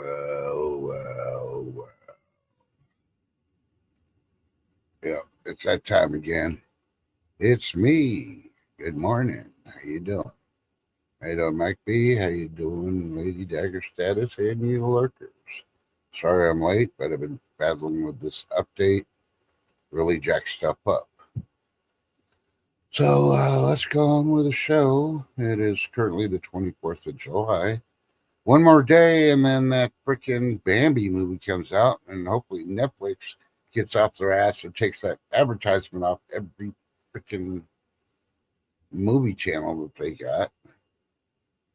Well. Yeah, it's that time again. It's me. Good morning. How you doing? How you doing, Mike B? How you doing, Lady Dagger Status and you lurkers? Sorry I'm late, but I've been battling with this update. Really jacked stuff up. So let's go on with the show. It is currently the 24th of July. One more day, and then that freaking Bambi movie comes out, and hopefully Netflix gets off their ass and takes that advertisement off every freaking movie channel that they got.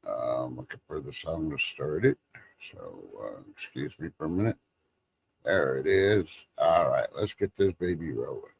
Looking for the song to start it. So, excuse me for a minute. There it is. All right, let's get this baby rolling.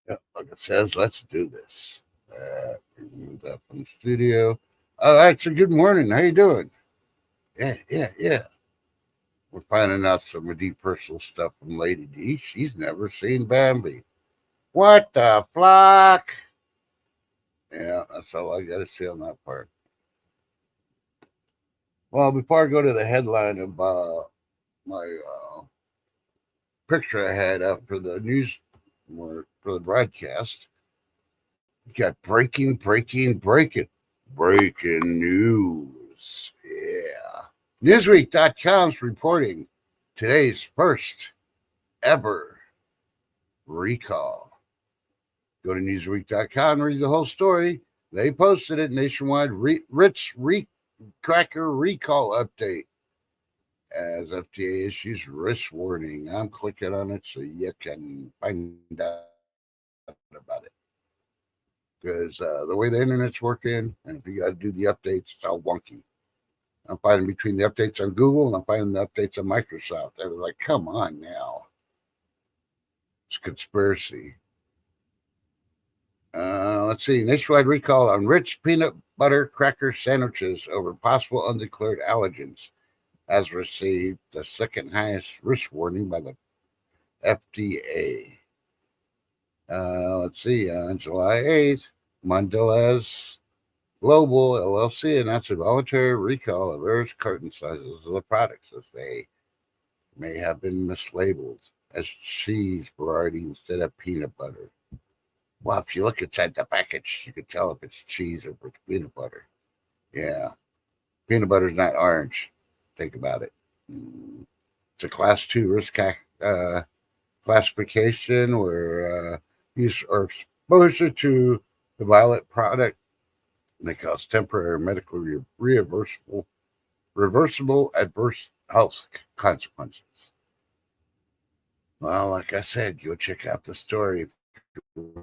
Yep, like it says, let's do this. Remove that from the studio. Oh, that's a good morning. How you doing? Yeah. We're finding out some of the personal stuff from Lady D. She's never seen Bambi. What the flock? Yeah, that's all I got to say on that part. Well, before I go to the headline of my picture I had up for the news or for the broadcast, got breaking news. Yeah. Newsweek.com's reporting today's first ever recall. Go to Newsweek.com and read the whole story. They posted it nationwide. Ritz Cracker recall update as FDA issues risk warning. I'm clicking on it so you can find out about it. Because the way the internet's working, and if you got to do the updates, it's all wonky. I'm finding between the updates on Google and I'm finding the updates on Microsoft. They were like, come on now. It's conspiracy. Let's see. Nationwide recall on rich peanut butter cracker sandwiches over possible undeclared allergens has received the second highest risk warning by the FDA. Let's see. On July 8th, Mondelez Global LLC announced a voluntary recall of various carton sizes of the products as they may have been mislabeled. as cheese variety instead of peanut butter. Well, if you look inside the package, you can tell if it's cheese or if it's peanut butter. Yeah, peanut butter's not orange. Think about it. It's a class two risk classification where use or exposure to the violet product may cause temporary medically reversible adverse health consequences. Well, like I said, go check out the story.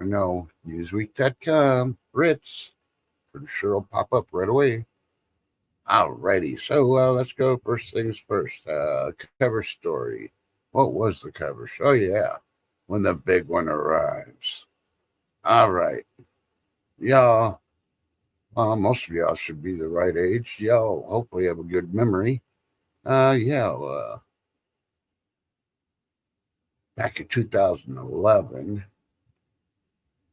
No, Newsweek.com, Ritz. Pretty sure it'll pop up right away. Alrighty, so let's go first things first. Cover story. What was the cover? Oh, yeah, when the big one arrives. All right, y'all. Most of y'all should be the right age. Y'all hopefully have a good memory. Yeah, back in 2011,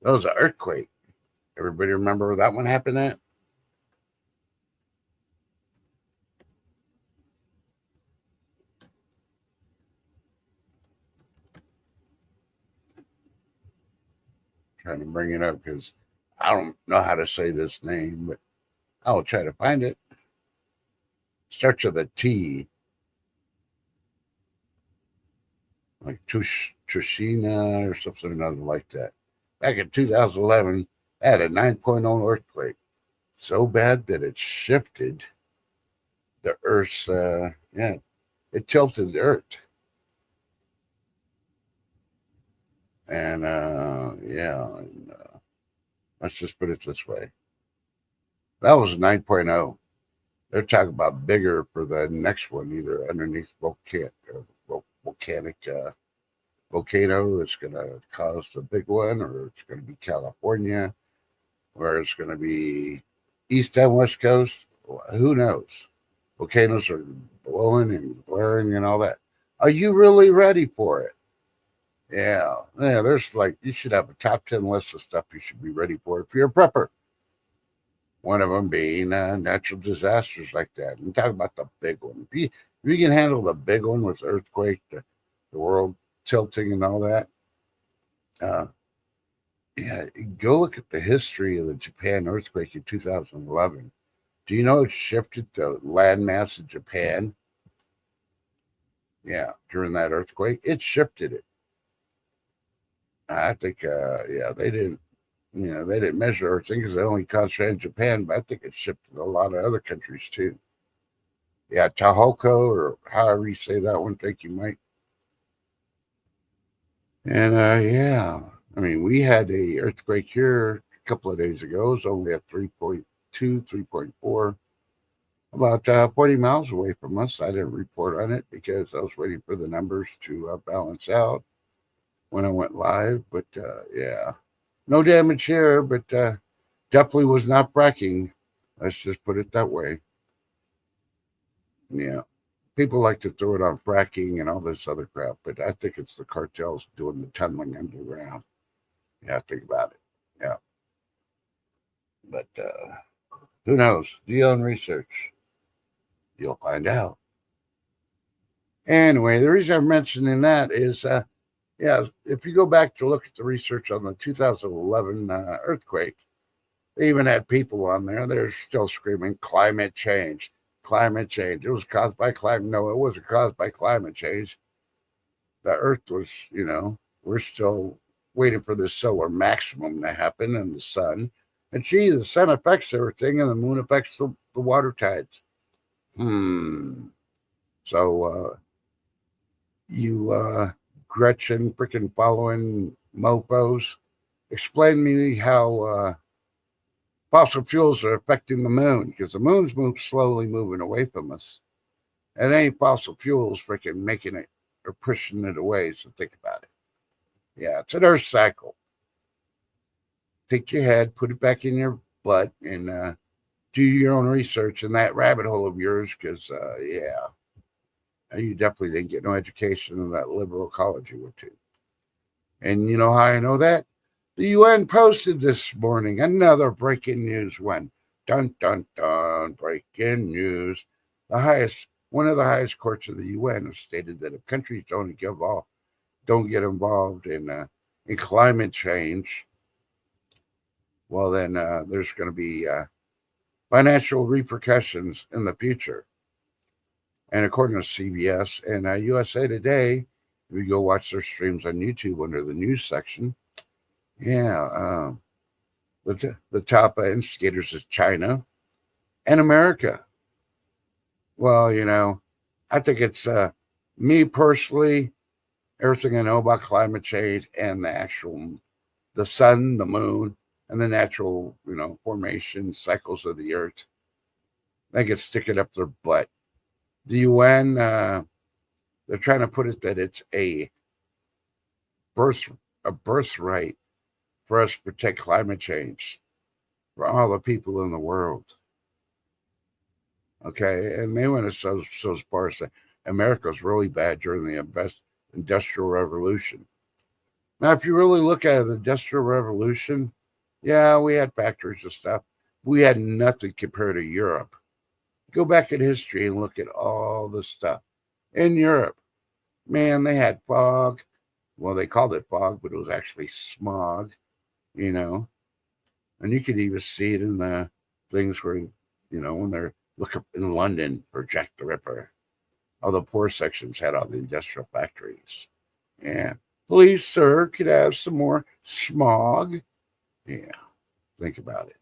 there was an earthquake. Everybody remember where that one happened at? Trying to bring it up because I don't know how to say this name, but I will try to find it. Starts with a T, like Tushina or something other like that. Back in 2011, I had a 9.0 earthquake, so bad that it shifted the Earth's, it tilted the Earth. And, let's just put it this way. That was 9.0. They're talking about bigger for the next one, either underneath volcanic volcano that's going to cause the big one, or it's going to be California, or it's going to be East and West Coast. Who knows? Volcanoes are blowing and blaring and all that. Are you really ready for it? Yeah. There's you should have a top 10 list of stuff you should be ready for if you're a prepper. One of them being natural disasters like that. I'm talking about the big one. If you can handle the big one with earthquake, the world tilting and all that, yeah, go look at the history of the Japan earthquake in 2011. Do you know it shifted the landmass of Japan? Yeah, during that earthquake, it shifted it. I think, they didn't. They didn't measure everything because they only concentrated in Japan, but I think it shifted a lot of other countries too. Yeah, Tahoko, or however you say that one. Thank you, Mike. And yeah, I mean, we had a earthquake here a couple of days ago. It was only at 3.2, 3.4, about 40 miles away from us. I didn't report on it because I was waiting for the numbers to balance out when I went live. But yeah, no damage here, but definitely was not fracking. Let's just put it that way. Yeah. People like to throw it on fracking and all this other crap, but I think it's the cartels doing the tunneling underground. Yeah, think about it. Yeah. But who knows? Do your own research. You'll find out. Anyway, the reason I'm mentioning that is, if you go back to look at the research on the 2011 earthquake, they even had people on there. They're still screaming climate change, climate change. It was caused by climate. No, it wasn't caused by climate change. The Earth was, we're still waiting for the solar maximum to happen and the sun. And gee, the sun affects everything and the moon affects the water tides. So you Gretchen freaking following mofos, explain to me how fossil fuels are affecting the moon, because the moon's slowly moving away from us. And ain't fossil fuels freaking making it or pushing it away. So think about it. Yeah, it's an Earth cycle. Take your head, put it back in your butt, and do your own research in that rabbit hole of yours, because, you definitely didn't get no education in that liberal college you went to. And you know how I know that? The UN posted this morning another breaking news one. Dun, dun, dun, breaking news. One of the highest courts of the UN has stated that if countries don't don't get involved in climate change, well, then there's going to be financial repercussions in the future. And according to CBS and USA Today, if you go watch their streams on YouTube under the news section, yeah, the top instigators is China and America. Well, I think it's me personally, everything I know about climate change and the sun, the moon, and the natural, formation cycles of the earth. They can stick it up their butt. The UN, they're trying to put it that it's a birthright for us to protect climate change for all the people in the world. Okay, and they went so far as that America was really bad during the Industrial Revolution. Now, if you really look at it, the Industrial Revolution, yeah, we had factories and stuff. We had nothing compared to Europe. Go back in history and look at all the stuff in Europe. Man, they had fog. Well, they called it fog, but it was actually smog, And you could even see it in the things where, when they're looking in London for Jack the Ripper. All the poor sections had all the industrial factories. Yeah. Please, sir, could I have some more smog? Yeah. Think about it.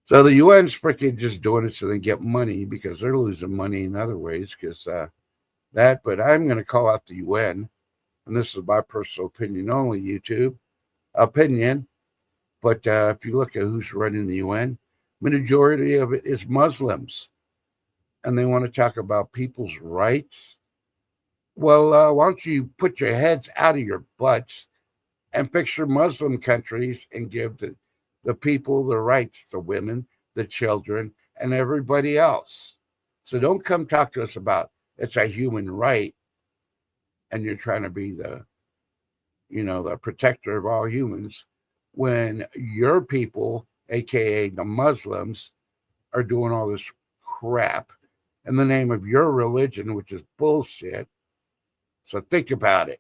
So the UN's freaking just doing it so they get money because they're losing money in other ways because but I'm going to call out the UN, and this is my personal opinion only, YouTube opinion. But if you look at who's running the UN, majority of it is Muslims, and they want to talk about people's rights. Well, why don't you put your heads out of your butts and picture Muslim countries and give the people the rights, the women, the children, and everybody else. So don't come talk to us about it's a human right and you're trying to be the protector of all humans when your people, aka the Muslims, are doing all this crap in the name of your religion, which is bullshit. So think about it.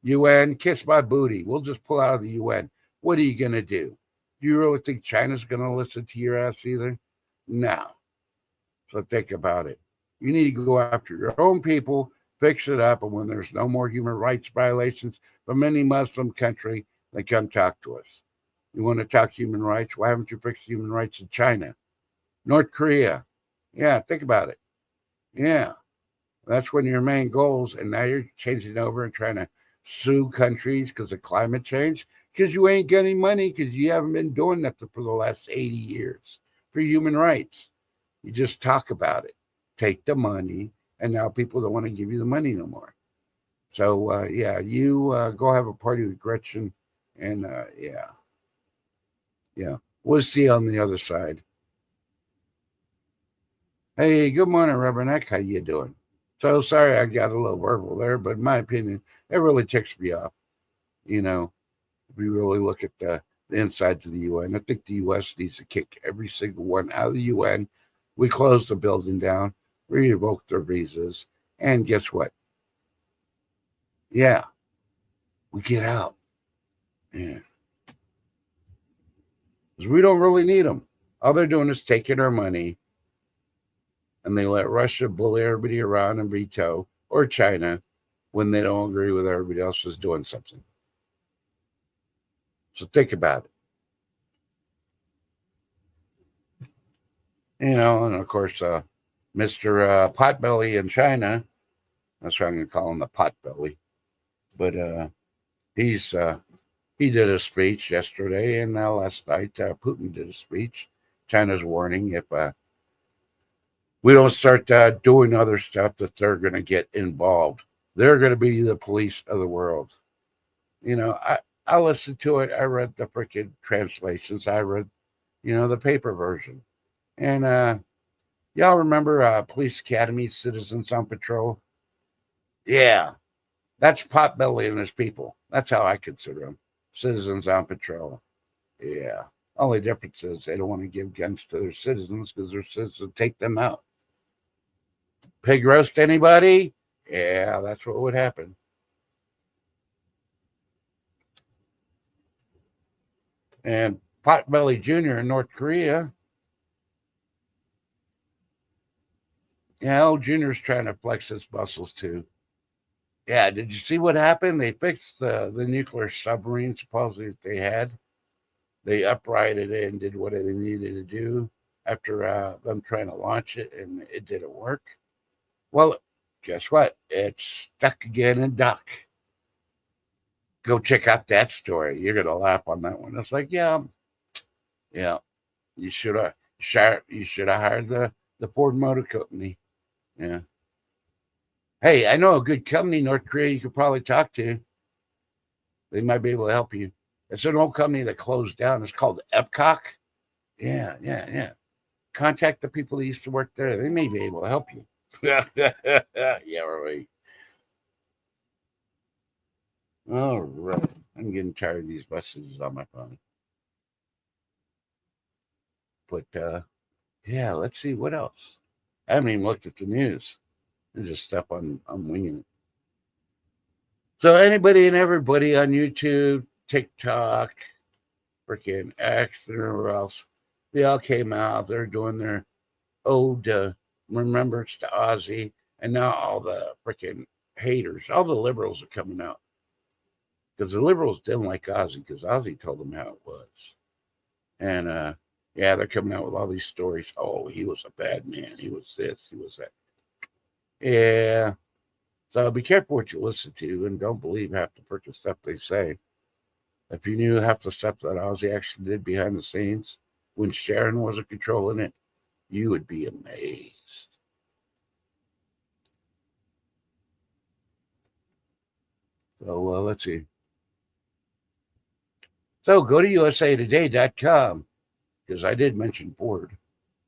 UN, kiss my booty. We'll just pull out of the UN. What are you going to do? Do you really think China's going to listen to your ass either? No. So think about it. You need to go after your own people, fix it up, and when there's no more human rights violations from any Muslim country, then come talk to us. You want to talk human rights? Why haven't you fixed human rights in China? North Korea? Yeah, think about it. Yeah. That's one of your main goals, and now you're changing over and trying to sue countries because of climate change, because you ain't getting money because you haven't been doing nothing for the last 80 years for human rights. You just talk about it, take the money, and now people don't want to give you the money no more. So, you go have a party with Gretchen, and we'll see you on the other side. Hey, good morning, Rubberneck. How you doing? So sorry I got a little verbal there, but in my opinion, it really ticks me off. If we really look at the insides of the UN, I think the U.S. needs to kick every single one out of the UN. We close the building down, we revoke their visas, and guess what? Yeah, we get out. Yeah. Because we don't really need them. All they're doing is taking our money, and they let Russia bully everybody around and veto, or China, when they don't agree with everybody else is doing something. So think about it. And of course, Mr. Potbelly in China, that's what I'm going to call him, the Potbelly. But he did a speech yesterday, and last night Putin did a speech. China's warning if we don't start doing other stuff that they're going to get involved. They're going to be the police of the world. I listened to it. I read the freaking translations. I read, the paper version. And y'all remember Police Academy, Citizens on Patrol? Yeah, that's Potbelly and his people. That's how I consider them. Citizens on Patrol. Yeah. Only difference is they don't want to give guns to their citizens because their citizens take them out. Pig roast anybody? Yeah, that's what would happen. And Potbelly Jr. in North Korea. Yeah, old Junior's trying to flex his muscles too. Yeah, did you see what happened? They fixed the nuclear submarine supposedly they had. They uprighted it and did what they needed to do after them trying to launch it, and it didn't work. Well, guess what? It's stuck again in dock. Go check out that story. You're gonna laugh on that one. It's like, yeah, you should have hired the Ford Motor Company. Yeah. Hey, I know a good company in North Korea you could probably talk to. They might be able to help you. It's an old company that closed down. It's called Epcot. Yeah. Contact the people that used to work there. They may be able to help you. Yeah, right. All right. I'm getting tired of these messages on my phone. But yeah, let's see what else. I haven't even looked at the news. There's just stuff I'm winging it. So anybody and everybody on YouTube, TikTok, freaking X, and everywhere else, they all came out. They're doing their ode remembrance to Ozzy, and now all the freaking haters, all the liberals are coming out because the liberals didn't like Ozzy because Ozzy told them how it was, and yeah, they're coming out with all these stories. Oh, he was a bad man. He was this. He was that. Yeah. So be careful what you listen to, and don't believe half the freaking stuff they say. If you knew half the stuff that Ozzy actually did behind the scenes when Sharon wasn't controlling it, you would be amazed. So let's see. So go to usatoday.com because I did mention Ford.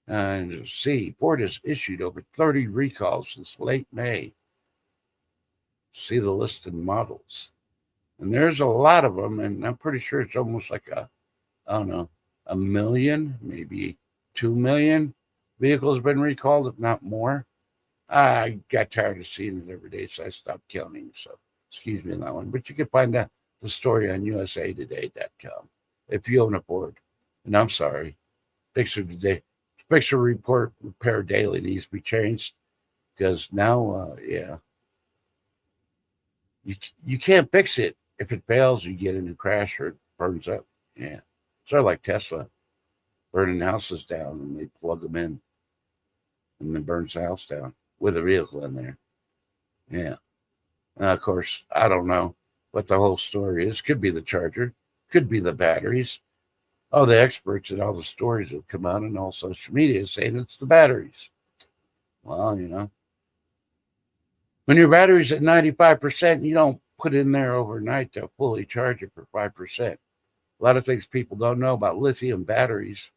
And see, Ford has issued over 30 recalls since late May. See the list of models. And there's a lot of them, and I'm pretty sure it's almost like I don't know, a million, maybe 2 million vehicles been recalled, if not more. I got tired of seeing it every day, so I stopped counting. So excuse me on that one. But you can find the story on usatoday.com if you own a Ford. And I'm sorry, Fixer Today, Fixer Report Repair Daily needs to be changed because now, yeah, you can't fix it. If it fails, you get in a crash or it burns up. Yeah, sort of like Tesla burning houses down and they plug them in and then burns the house down with a vehicle in there. Yeah. Of course, I don't know what the whole story is. Could be the charger, could be the batteries. All the experts and all the stories have come out on all social media saying it's the batteries. Well, when your battery's at 95%, you don't put it in there overnight to fully charge it for 5%. A lot of things people don't know about lithium batteries.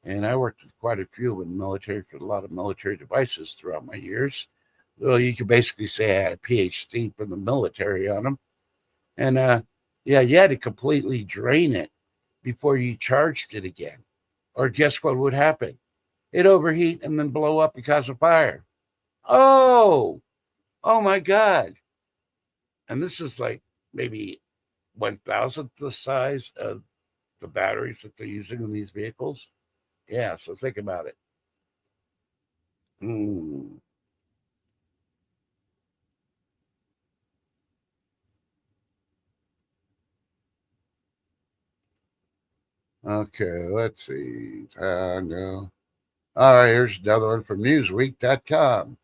And I worked with quite a few in the military for a lot of military devices throughout my years. Well, you could basically say I had a PhD from the military on them. And yeah, you had to completely drain it before you charged it again. Or guess what would happen? It'd overheat and then blow up because of fire. Oh, oh my God. And this is like maybe 1,000th the size of the batteries that they're using in these vehicles. Yeah, so think about it. Hmm. Okay, let's see. No. All right, here's another one from Newsweek.com.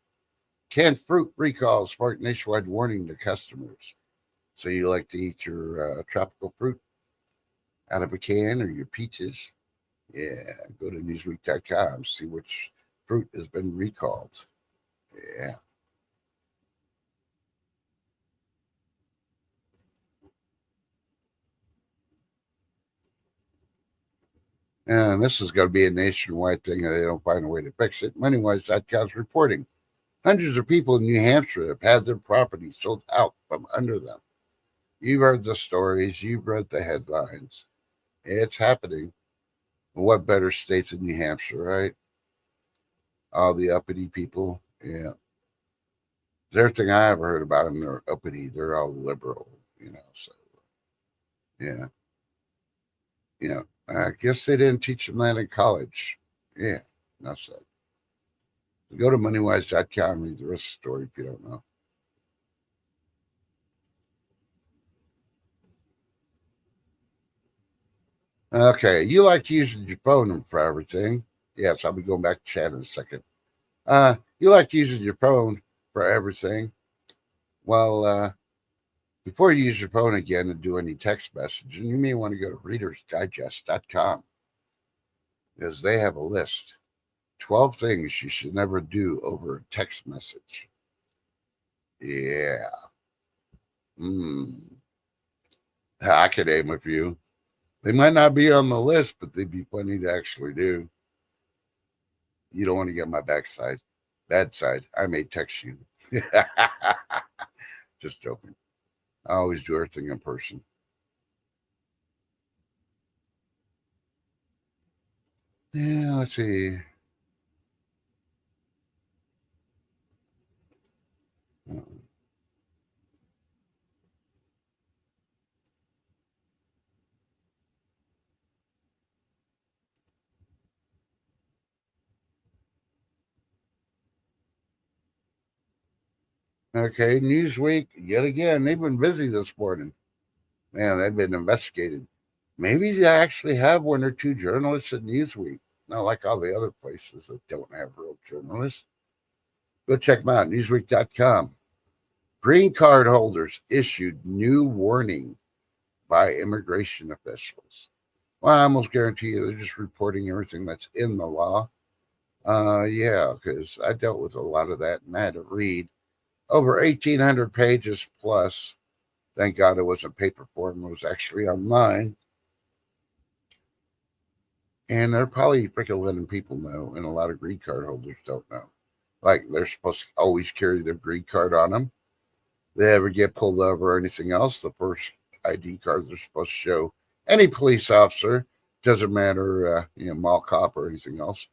Canned fruit recalls spark nationwide warning to customers. So you like to eat your tropical fruit out of a can or your peaches? Yeah, go to Newsweek.com, see which fruit has been recalled. Yeah. And this is going to be a nationwide thing, and they don't find a way to fix it. MoneyWise.com is reporting hundreds of people in New Hampshire have had their property sold out from under them. You've heard the stories, you've read the headlines. It's happening. What better state than New Hampshire, right? All the uppity people. Yeah. Everything I ever heard about them, they're uppity. They're all liberal, So, yeah. Yeah. I guess they didn't teach them that in college. Yeah, that's it. Go to moneywise.com and read the rest of the story if you don't know. Okay, you like using your phone for everything. Yes, I'll be going back to chat in a second. You like using your phone for everything. Well, before you use your phone again and do any text messaging, you may want to go to readersdigest.com because they have a list 12 things you should never do over a text message. Yeah. I could name a few. They might not be on the list, but they'd be funny to actually do. You don't want to get my backside. Bad side. I may text you. Just joking. I always do everything in person. Yeah, let's see. Okay, Newsweek, yet again, they've been busy this morning. Man, they've been investigated. Maybe they actually have one or two journalists at Newsweek, not like all the other places that don't have real journalists. Go check them out, newsweek.com. Green card holders issued new warning by immigration officials. Well, I almost guarantee you they're just reporting everything that's in the law. Yeah, because I dealt with a lot of that and I had to read over 1,800 pages plus. Thank God it wasn't paper form, it was actually online. And they're probably freaking letting people know, and a lot of green card holders don't know. Like they're supposed to always carry their green card on them. They ever get pulled over or anything else, the first ID card they're supposed to show any police officer, doesn't matter, mall cop or anything else,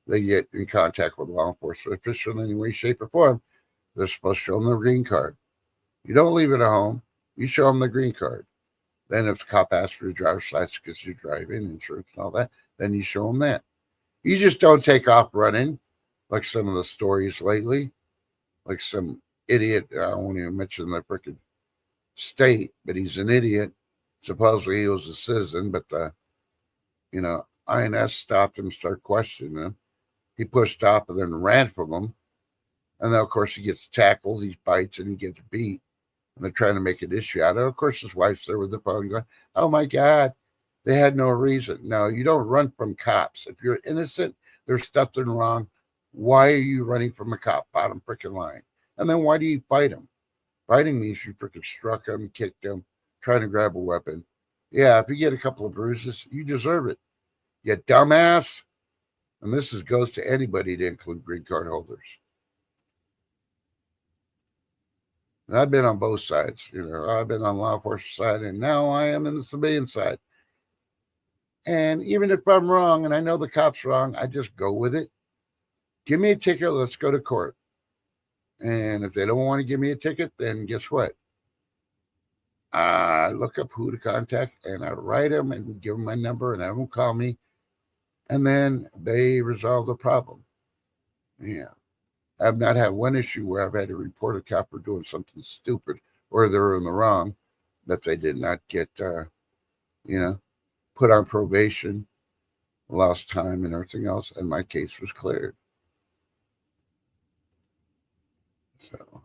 they get in contact with law enforcement official in any way, shape, or form, they're supposed to show them their green card. You don't leave it at home. You show them the green card. Then if the cop asks for your driver's license because you're driving, insurance and all that, then you show them that. You just don't take off running like some of the stories lately, like some idiot. I won't even mention the freaking state, but he's an idiot. Supposedly he was a citizen, but the INS stopped him, started questioning him. He pushed stop and then ran from him. And then of course he gets tackled, he bites, and he gets beat. And they're trying to make an issue out of it. Of course his wife's there with the phone going, "Oh my God, they had no reason." No, you don't run from cops. If you're innocent, there's nothing wrong. Why are you running from a cop? Bottom freaking line. And then why do you fight him? Fighting means you freaking struck him, kicked him, trying to grab a weapon. Yeah, if you get a couple of bruises, you deserve it. You dumbass. And goes to anybody, to include green card holders. And I've been on both sides. I've been on law enforcement side, and now I am in the civilian side. And even if I'm wrong, and I know the cop's wrong, I just go with it. Give me a ticket. Let's go to court. And if they don't want to give me a ticket, then guess what? I look up who to contact, and I write them and give them my number, and have them call me. And then they resolve the problem. Yeah. I've not had one issue where I've had to report a cop for doing something stupid or they're in the wrong, that they did not get, put on probation, lost time and everything else, and my case was cleared. So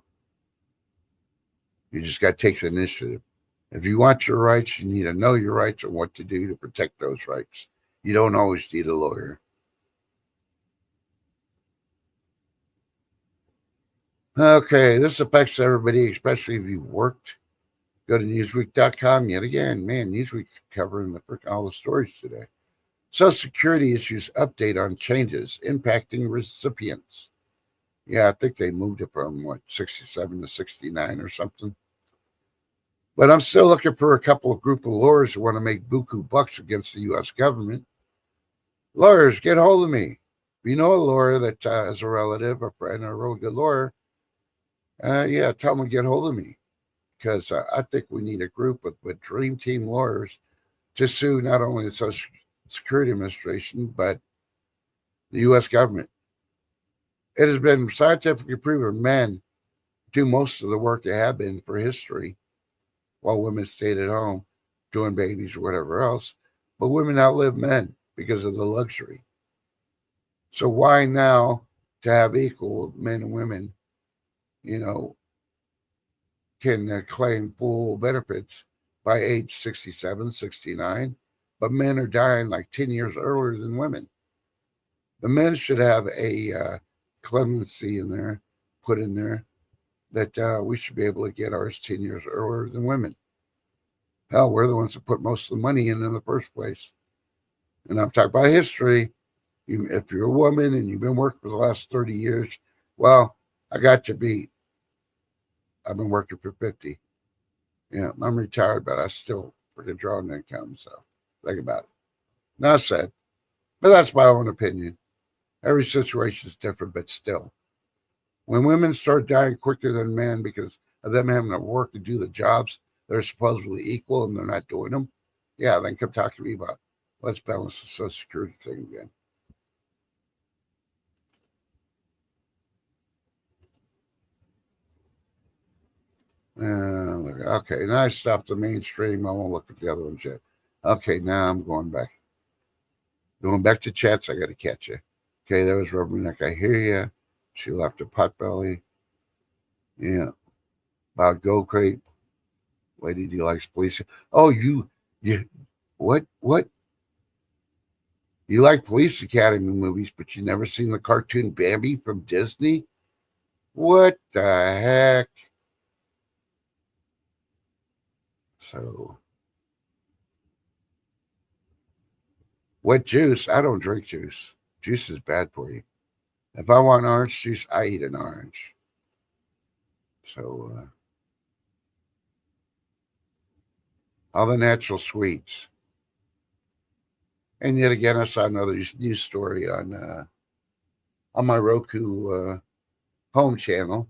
you just got to take the initiative. If you want your rights, you need to know your rights and what to do to protect those rights. You don't always need a lawyer. Okay, this affects everybody, especially if you've worked. Go to Newsweek.com yet again. Man, Newsweek's covering all the stories today. Social Security issues update on changes impacting recipients. Yeah, I think they moved it from 67 to 69 or something. But I'm still looking for a couple of group of lawyers who want to make buku bucks against the U.S. government. Lawyers, get hold of me. If you know a lawyer that has a relative, a friend, a really good lawyer, tell them to get hold of me. Because I think we need a group with dream team lawyers to sue not only the Social Security Administration, but the U.S. government. It has been scientifically proven men do most of the work they have been for history, while women stayed at home doing babies or whatever else. But women outlive men because of the luxury. So why now to have equal men and women, can claim full benefits by age 67, 69, but men are dying like 10 years earlier than women. The men should have a clemency in there, put in there, that we should be able to get ours 10 years earlier than women. Hell, we're the ones that put most of the money in the first place. And I'm talking about history. If you're a woman and you've been working for the last 30 years, well, I got you beat. I've been working for 50. Yeah, I'm retired, but I still freaking draw an income. So think about it. Not said. But that's my own opinion. Every situation is different, but still. When women start dying quicker than men because of them having to work and do the jobs they're supposedly equal and they're not doing them, yeah, then come talk to me about let's balance the Social Security thing again. Okay, now I stopped the mainstream. I won't look at the other ones yet. Okay, now I'm going back. Going back to chats, I got to catch you. Okay, there was Rubberneck. I hear you. She left a Potbelly. Yeah. About Go Crate. Lady D likes police. Oh, you, what? You like Police Academy movies, but you never seen the cartoon Bambi from Disney? What the heck? So, what juice? I don't drink juice. Juice is bad for you. If I want orange juice, I eat an orange. So, all the natural sweets. And yet again, I saw another news story on my Roku home channel.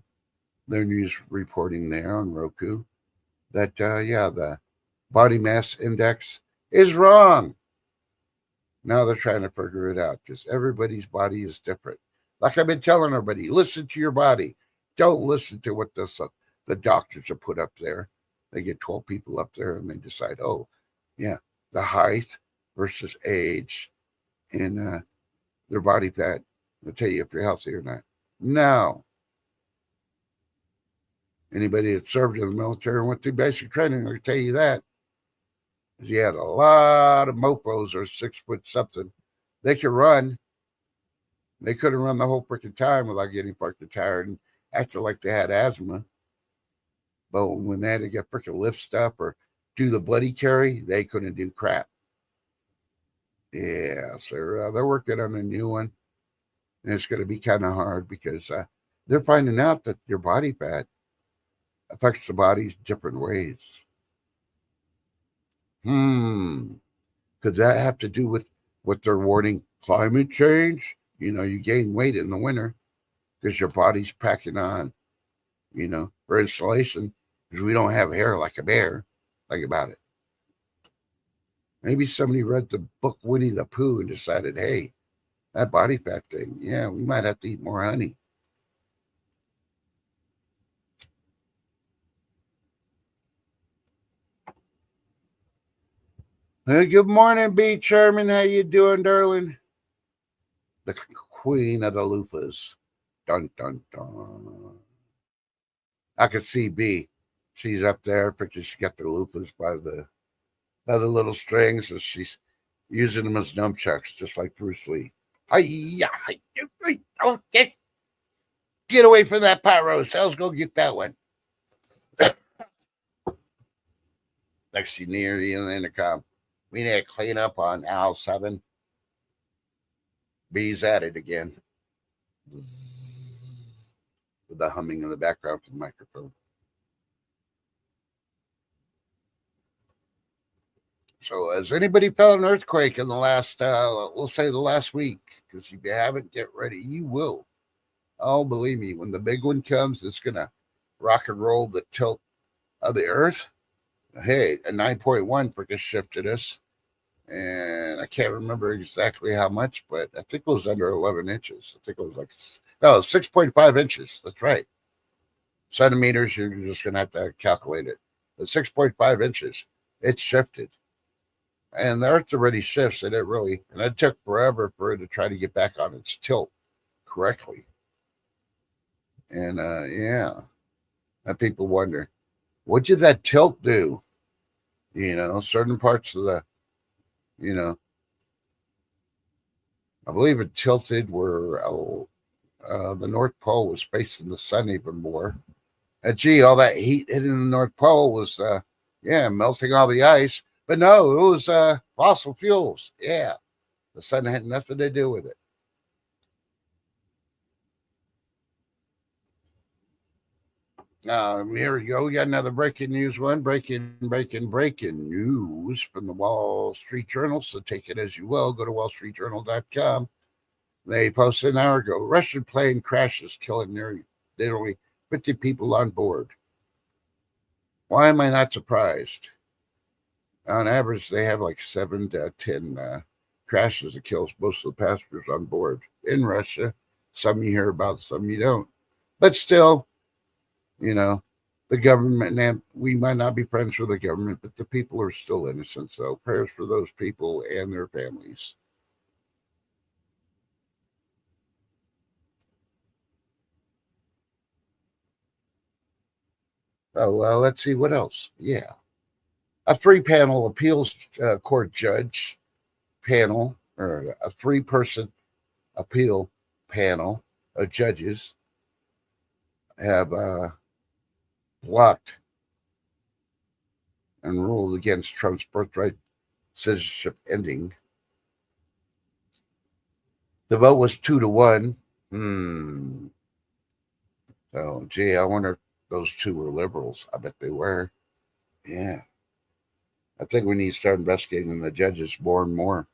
Their news reporting there on Roku that the body mass index is wrong. Now they're trying to figure it out because everybody's body is different. Like I've been telling everybody, listen to your body. Don't listen to what the doctors are put up there. They get 12 people up there and they decide, oh, yeah, the height versus age and their body fat will tell you if you're healthy or not. No. Anybody that served in the military and went through basic training will tell you that. You had a lot of mofos or 6 foot something. They could run. They couldn't run the whole freaking time without getting fucking tired and acting like they had asthma. But when they had to get freaking lift stuff or do the buddy carry, they couldn't do crap. Yeah, so they're working on a new one. And it's going to be kind of hard because they're finding out that your body fat affects the body different ways. Could that have to do with what they're warning climate change? You gain weight in the winter because your body's packing on, for insulation because we don't have hair like a bear. Think about it. Maybe somebody read the book Winnie the Pooh and decided, hey, that body fat thing, yeah, we might have to eat more honey. Hey, good morning, B. Sherman. How you doing, darling? The queen of the loofahs. Dun, dun, dun. I could see B. She's up there because she got the loofahs by the little strings and she's using them as nunchucks, just like Bruce Lee. Get away from that pyro. Let's go get that one. Next you near the end of the intercom. We need to clean up on aisle 7. B's at it again. With the humming in the background from the microphone. So has anybody felt an earthquake in the last, we'll say the last week? Because if you haven't, get ready. You will. Oh, believe me, when the big one comes, it's going to rock and roll the tilt of the earth. Hey, a 9.1 freaking shifted us. and I can't remember exactly how much, but I think it was under 11 inches. I think it was like, no, 6.5 inches. That's right. Centimeters, you're just going to have to calculate it. But 6.5 inches, it shifted. And the Earth already shifts, and it took forever for it to try to get back on its tilt correctly. And yeah, and people wonder, what did that tilt do? Certain parts of you know, I believe it tilted where the North Pole was facing the sun even more. And gee, all that heat hitting the North Pole was, melting all the ice. But no, it was fossil fuels. Yeah, the sun had nothing to do with it. Here we go. We got another breaking news one. Breaking news from the Wall Street Journal. So take it as you will. Go to wallstreetjournal.com. They posted an hour ago. Russian plane crashes, killing nearly 50 people on board. Why am I not surprised? On average, they have like 7 to 10 crashes that kills most of the passengers on board in Russia. Some you hear about, some you don't. But still, the government, and we might not be friends with the government, but the people are still innocent. So prayers for those people and their families. Oh, well, let's see what else. Yeah. A 3-panel appeals court judge panel, or a 3-person appeal panel of judges have blocked and ruled against Trump's birthright citizenship ending. The vote was 2-1. So, gee, I wonder if those two were liberals. I bet they were. Yeah. I think we need to start investigating the judges more and more.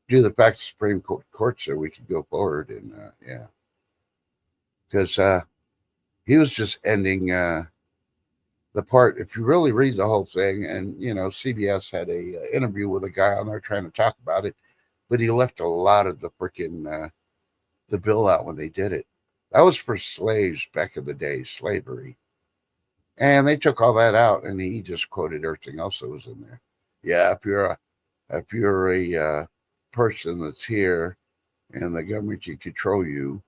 Due to the fact the Supreme Court so we could go forward. And, yeah. Because he was just ending the part. If you really read the whole thing, and, CBS had a interview with a guy on there trying to talk about it, but he left a lot of the freaking the bill out when they did it. That was for slaves back in the day, slavery. And they took all that out, and he just quoted everything else that was in there. Yeah, if you're a person that's here, and the government can control you,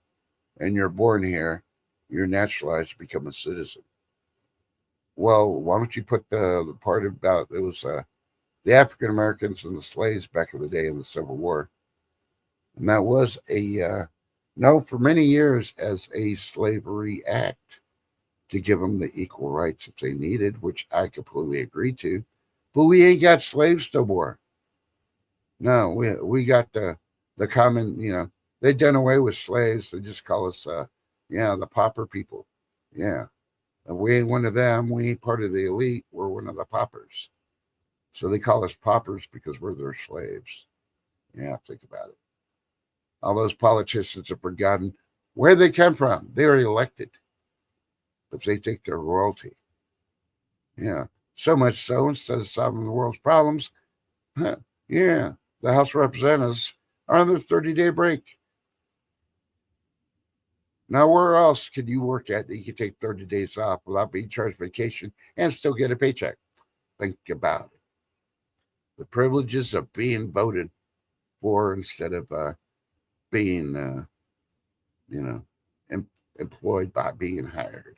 and you're born here, you're naturalized to become a citizen. Well, why don't you put the part about it was the African Americans and the slaves back in the day in the Civil War, and that was for many years as a slavery act to give them the equal rights that they needed, which I completely agree to. But we ain't got slaves no more. No, we got the common, they done away with slaves. They just call us, the pauper people. Yeah, we ain't one of them. We ain't part of the elite. We're one of the paupers. So they call us paupers because we're their slaves. Yeah, think about it. All those politicians have forgotten where they come from. They were elected, but they think they're royalty. Yeah, so much so instead of solving the world's problems, yeah, the House of Representatives are on their 30-day break. Now, where else can you work at that you can take 30 days off without being charged vacation and still get a paycheck? Think about it. The privileges of being voted for instead of being, employed by being hired.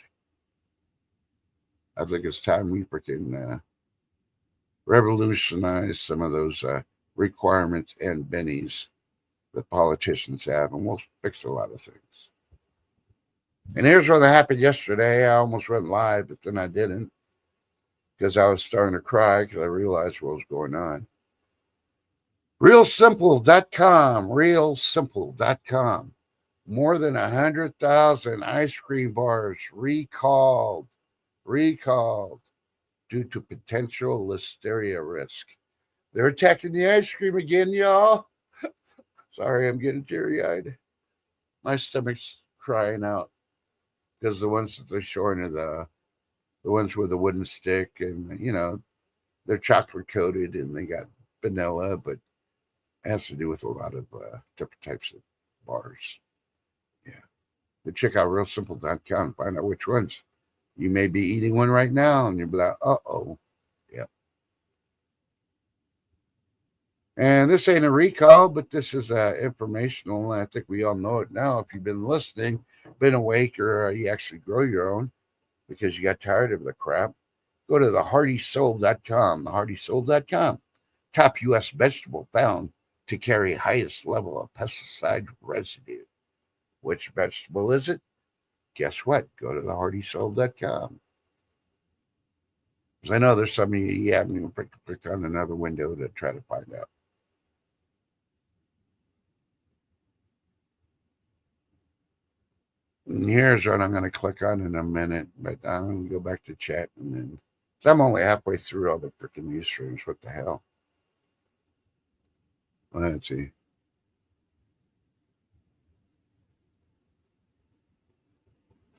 I think it's time we freaking revolutionize some of those requirements and bennies that politicians have, and we'll fix a lot of things. And here's what happened yesterday. I almost went live, but then I didn't because I was starting to cry because I realized what was going on. RealSimple.com, RealSimple.com. More than 100,000 ice cream bars recalled due to potential listeria risk. They're attacking the ice cream again, y'all. Sorry, I'm getting teary-eyed. My stomach's crying out because the ones that they're showing are the ones with the wooden stick, and they're chocolate coated and they got vanilla, but it has to do with a lot of different types of bars. Yeah. But check out realsimple.com. Find out which ones. You may be eating one right now, and you'll be like, uh-oh. Yeah. And this ain't a recall, but this is informational. And I think we all know it now. If you've been listening, been awake, or you actually grow your own because you got tired of the crap, go to theheartysoul.com. Theheartysoul.com. Top U.S. vegetable found to carry highest level of pesticide residue. Which vegetable is it? Guess what? Go to theheartysoul.com. Because I know there's some of you haven't even clicked on another window to try to find out. And here's what I'm going to click on in a minute, but I'm going to go back to chat and then. So I'm only halfway through all the freaking news streams. What the hell? Let's see.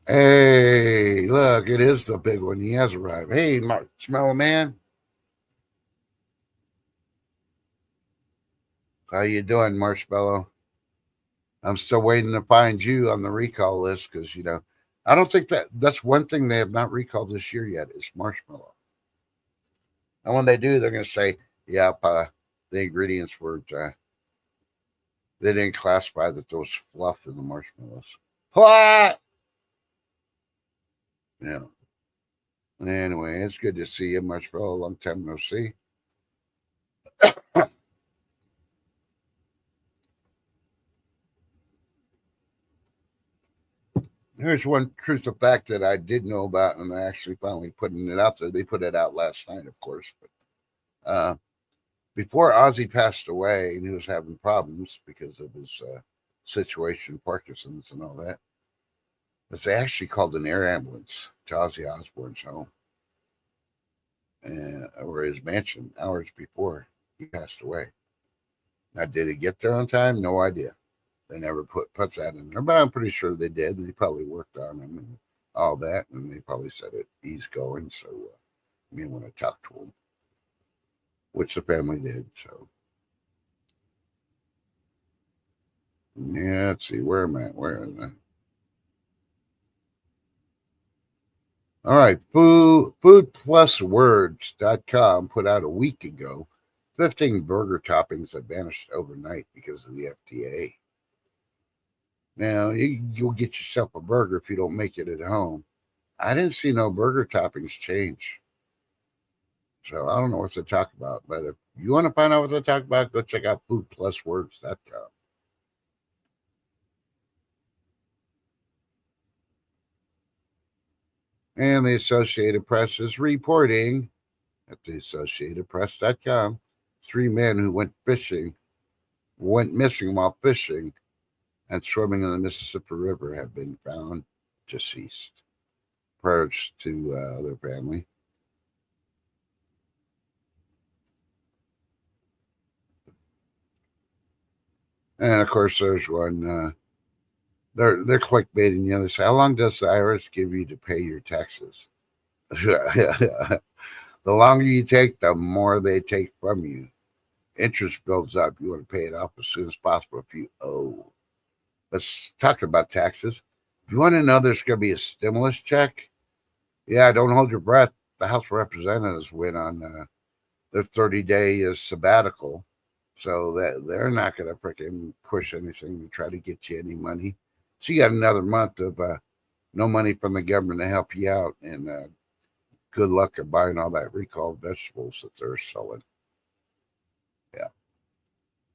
Hey, look, it is the big one. He has arrived. Hey, Marshmallow Man. How you doing, Marshmallow? I'm still waiting to find you on the recall list because, I don't think that's one thing they have not recalled this year yet is marshmallow. And when they do, they're going to say, yep, the ingredients were, they didn't classify that there was fluff in the marshmallows. What? Yeah. Anyway, it's good to see you, Marshmallow. Long time no see. Here's one truth of fact that I did know about, and I actually finally putting it out there. They put it out last night, of course, but before Ozzy passed away, and he was having problems because of his situation, Parkinson's, and all that. But they actually called an air ambulance to Ozzy Osbourne's home, or his mansion, hours before he passed away. Now, did it get there on time? No idea. They never put that in there, but I'm pretty sure they did. They probably worked on him and all that, and they probably said it. He's going, so you may want to talk to him, which the family did. So, yeah, let's see, where am I? Where am I? All right, foodpluswords.com put out a week ago 15 burger toppings that vanished overnight because of the FDA. Now, you'll get yourself a burger if you don't make it at home. I didn't see no burger toppings change. So I don't know what to talk about. But if you want to find out what to talk about, go check out foodpluswords.com. And the Associated Press is reporting at the AssociatedPress.com 3 men who went missing while fishing and swimming in the Mississippi River have been found deceased. Prayers to their family. And of course, there's one. They're clickbaiting you. They say, "How long does the IRS give you to pay your taxes?" The longer you take, the more they take from you. Interest builds up. You want to pay it off as soon as possible if you owe. Let's talk about taxes. If you want to know there's going to be a stimulus check, yeah, don't hold your breath. The House of Representatives went on their 30-day sabbatical, so that they're not going to freaking push anything to try to get you any money. So you got another month of no money from the government to help you out, and good luck at buying all that recalled vegetables that they're selling. Yeah.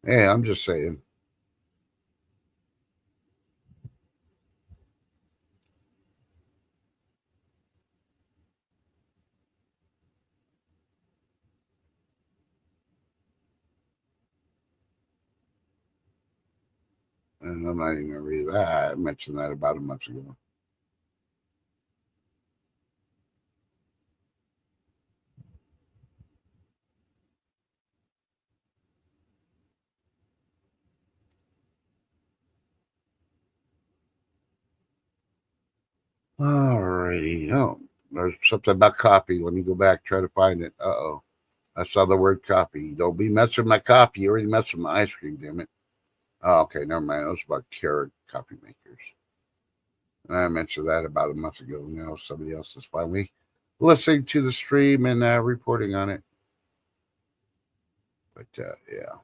Hey, I'm just saying. And I'm not even going to read that. I mentioned that about a month ago. Alrighty. Oh, there's something about coffee. Let me go back, try to find it. Uh-oh. I saw the word coffee. Don't be messing with my coffee. You already messed with my ice cream, damn it. Oh, okay, never mind. It was about Keurig coffee makers. And I mentioned that about a month ago. Now somebody else is finally listening to the stream and reporting on it. But yeah.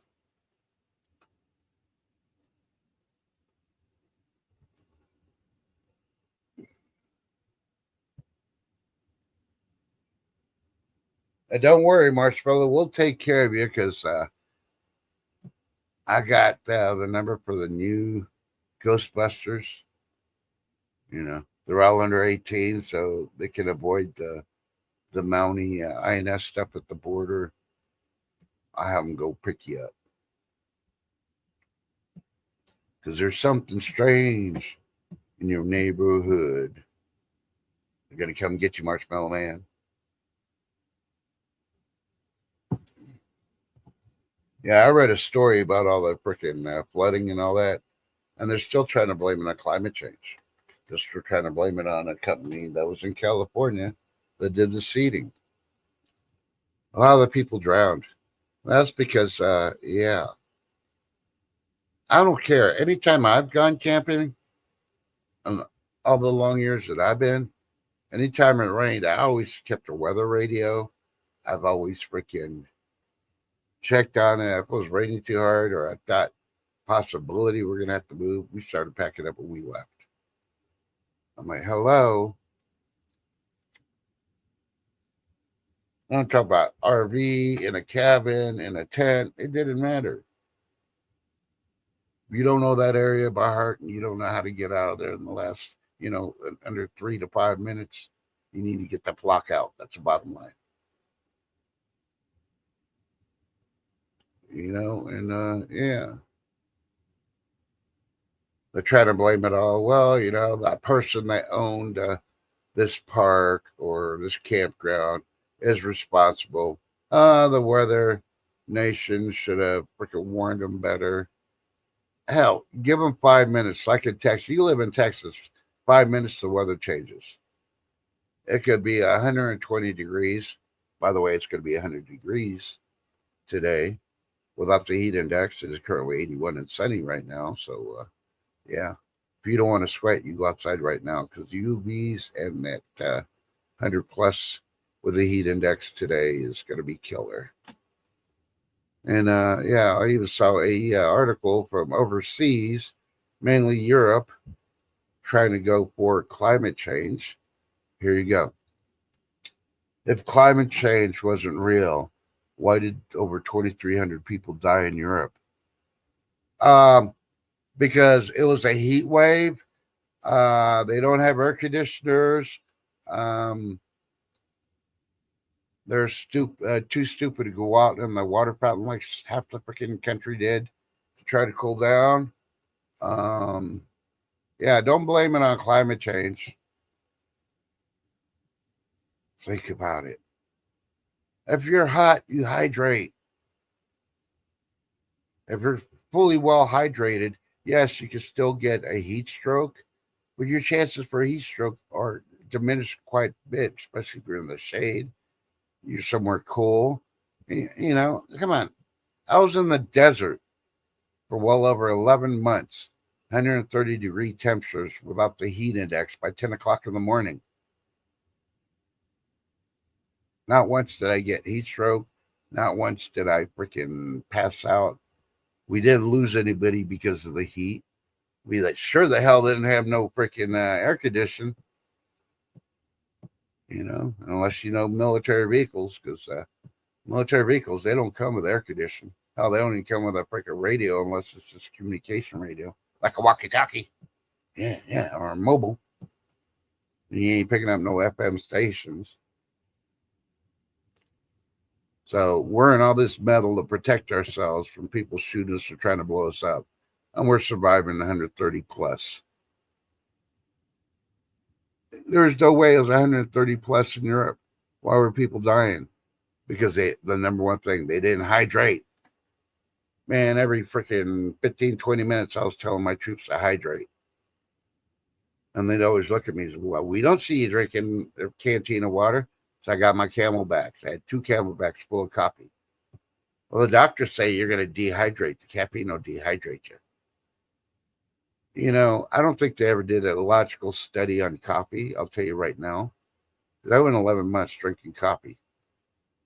Don't worry, Marshmallow. We'll take care of you because I got the number for the new Ghostbusters. You know, they're all under 18, so they can avoid the Mountie INS stuff at the border. I have them go pick you up because there's something strange in your neighborhood. They're gonna come get you, Marshmallow Man. Yeah, I read a story about all the freaking flooding and all that, and they're still trying to blame it on climate change. Just for trying to blame it on a company that was in California that did the seeding. A lot of the people drowned. That's because, yeah, I don't care. Anytime I've gone camping, and all the long years that I've been, anytime it rained, I always kept a weather radio. I've always freaking checked on it. If it was raining too hard or I thought possibility we're going to have to move, we started packing up when we left. I'm like, hello. I don't talk about RV in a cabin, in a tent. It didn't matter. If you don't know that area by heart and you don't know how to get out of there in the last, under 3 to 5 minutes, you need to get the flock out. That's the bottom line. And yeah. They try to blame it all. Well, that person that owned this park or this campground is responsible. The weather nation should have freaking warned them better. Hell, give them 5 minutes. Like in Texas, you live in Texas, 5 minutes the weather changes. It could be 120 degrees. By the way, it's going to be 100 degrees today without the heat index. It is currently 81 and sunny right now. So, yeah, if you don't want to sweat, you go outside right now because UVs and that 100 plus with the heat index today is going to be killer. And yeah, I even saw a article from overseas, mainly Europe, trying to go for climate change. Here you go. If climate change wasn't real, why did over 2,300 people die in Europe? Because it was a heat wave. They don't have air conditioners. They're too stupid to go out in the water fountain like half the freaking country did to try to cool down. Yeah, don't blame it on climate change. Think about it. If you're hot, you hydrate. If you're fully well hydrated, yes, you can still get a heat stroke, but your chances for a heat stroke are diminished quite a bit, especially if you're in the shade. You're somewhere cool. Come on. I was in the desert for well over 11 months, 130-degree temperatures without the heat index by 10 o'clock in the morning. Not once did I get heat stroke. Not once did I freaking pass out. We didn't lose anybody because of the heat. We sure the hell didn't have no freaking air conditioning. Unless military vehicles, because military vehicles, they don't come with air conditioning. Hell, they don't even come with a freaking radio unless it's just communication radio, like a walkie-talkie. Yeah, or a mobile. You ain't picking up no FM stations. So we're in all this metal to protect ourselves from people shooting us or trying to blow us up. And we're surviving 130 plus. There's no way it was 130 plus in Europe. Why were people dying? Because the number one thing, they didn't hydrate. Man, every freaking 15, 20 minutes, I was telling my troops to hydrate. And they'd always look at me and say, well, we don't see you drinking a canteen of water. So I got my Camelbacks. I had 2 Camelbacks full of coffee. Well, the doctors say you're going to dehydrate. The caffeine will dehydrate you. You know, I don't think they ever did a logical study on coffee. I'll tell you right now. I went 11 months drinking coffee,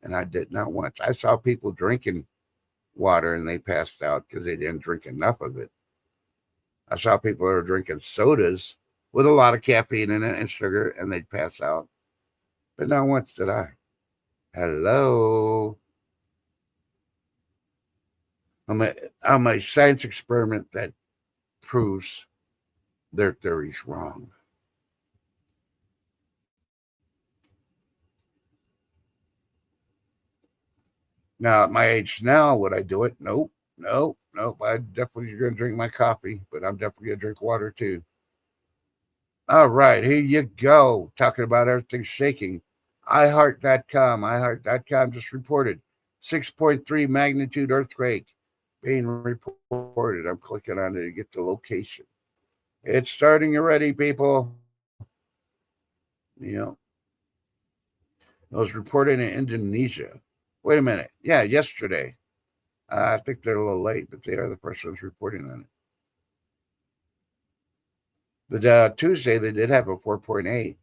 and I did not once. I saw people drinking water and they passed out because they didn't drink enough of it. I saw people that were drinking sodas with a lot of caffeine in it and sugar, and they'd pass out. But not once did I. Hello. I'm a science experiment that proves their theory's wrong. Now, at my age now, would I do it? Nope. I definitely going to drink my coffee, but I'm definitely going to drink water too. All right, here you go. Talking about everything shaking. iHeart.com just reported 6.3 magnitude earthquake being reported. I'm clicking on it to get the location. It's starting already, people. You know, it was reported in Indonesia. Wait a minute. Yeah, yesterday. I think they're a little late, but they are the first ones reporting on it. The Tuesday, they did have a 4.8.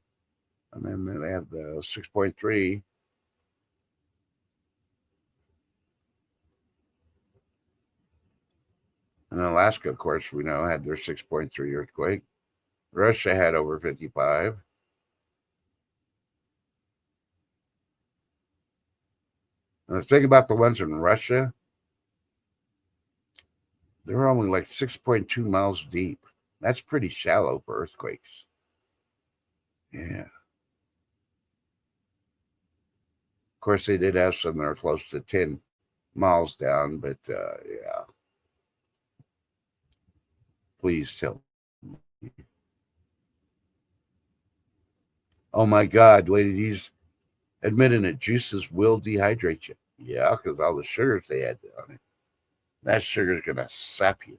And then they have the 6.3. And Alaska, of course, we know had their 6.3 earthquake. Russia had over 55. And the thing about the ones in Russia, they were only like 6.2 miles deep. That's pretty shallow for earthquakes. Yeah. Of course, they did have some that are close to 10 miles down, but yeah. Please tell me. Oh my God, lady, he's admitting that juices will dehydrate you. Yeah, because all the sugars they add on it. That sugar's going to sap you.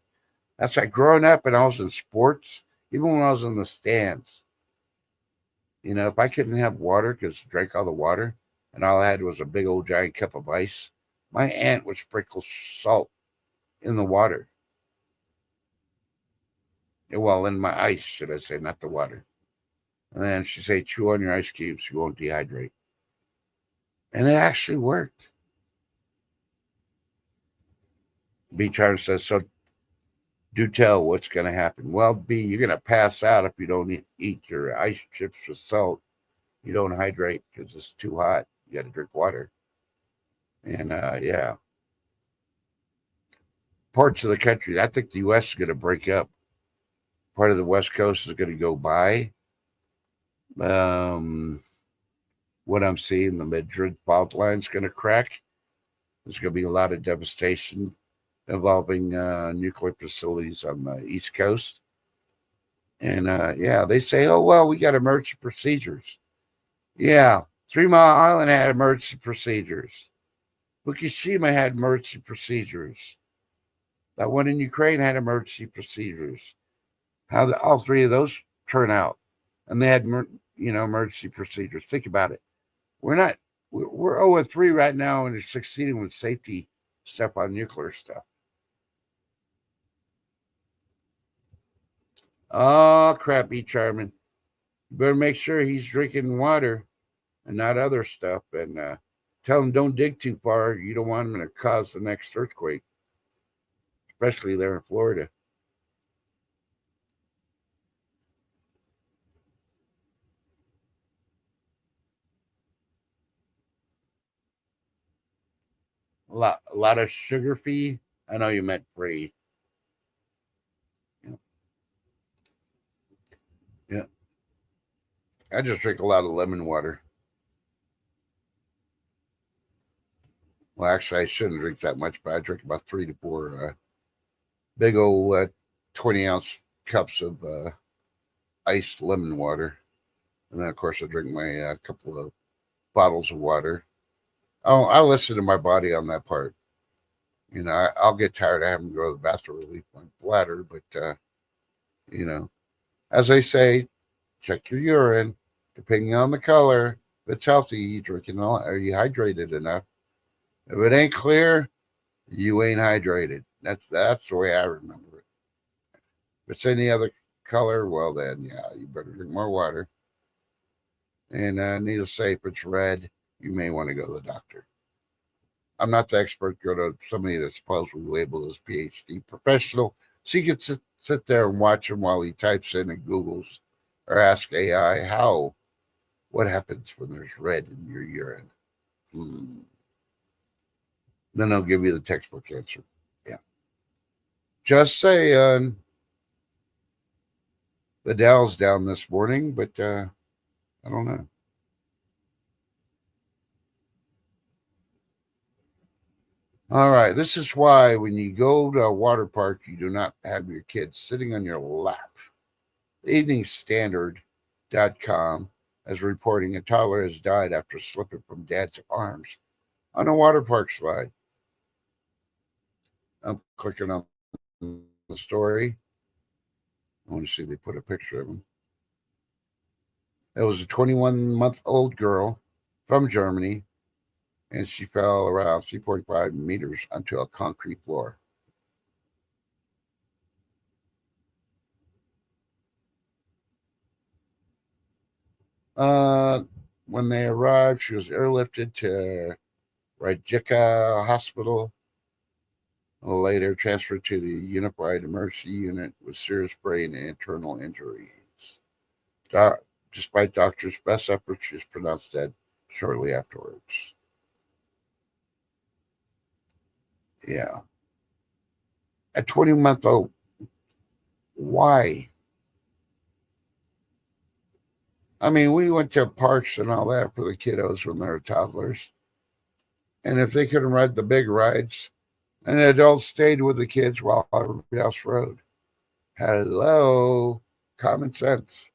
That's like growing up and I was in sports, even when I was in the stands. You know, if I couldn't have water because I drank all the water and all I had was a big old giant cup of ice, my aunt would sprinkle salt in the water. Well, in my ice, should I say, not the water. And then she'd say, chew on your ice cubes, you won't dehydrate. And it actually worked. B. Charles says, so do tell what's going to happen. Well, B, you're going to pass out if you don't eat your ice chips with salt. You don't hydrate because it's too hot. You got to drink water. And yeah, parts of the country, I think the U.S. is going to break up. Part of the West Coast is going to go by. What I'm seeing, the Madrid fault line is going to crack. There's going to be a lot of devastation involving nuclear facilities on the East Coast. And yeah, they say, oh, well, we got emergency procedures. Yeah, 3 Mile Island had emergency procedures. Fukushima had emergency procedures. That one in Ukraine had emergency procedures. How did all 3 of those turn out? And they had, emergency procedures. Think about it. We're 0-3 right now and it's succeeding with safety stuff on nuclear stuff. Oh, crap, E. Charmin. You better make sure he's drinking water and not other stuff. And tell him don't dig too far. You don't want him to cause the next earthquake, especially there in Florida. A lot of sugar free. I know you meant free. Yeah. I just drink a lot of lemon water. Well, actually, I shouldn't drink that much, but I drink about 3 to 4 big old 20-ounce cups of iced lemon water. And then, of course, I drink my couple of bottles of water. Oh, I listen to my body on that part. I'll get tired of having to go to the bathroom to relieve my bladder, but, as they say, check your urine, depending on the color, If it's healthy, you drinking all. Are you hydrated enough? If it ain't clear, you ain't hydrated. That's the way I remember it. If it's any other color, well then, yeah, you better drink more water. And needless to say, if it's red, you may want to go to the doctor. I'm not the expert. Go to somebody that's supposedly labeled as PhD professional, so you can sit there and watch him while he types in and Googles or ask AI what happens when there's red in your urine. Then they'll give you the textbook answer. Yeah. Just saying. The Dow's down this morning, but I don't know. All right. This is why when you go to a water park, you do not have your kids sitting on your lap. EveningStandard.com is reporting a toddler has died after slipping from dad's arms on a water park slide. I'm clicking on the story. I want to see if they put a picture of him. It was a 21-month-old girl from Germany, and she fell around 3.5 meters onto a concrete floor. When they arrived, she was airlifted to Rijeka Hospital, later transferred to the Unified Emergency Unit with serious brain and internal injuries. Despite doctors' best efforts, she was pronounced dead shortly afterwards. Yeah. At 20-month-old, why? I mean, we went to parks and all that for the kiddos when they were toddlers. And if they couldn't ride the big rides, and adults stayed with the kids while everybody else rode. Hello, common sense.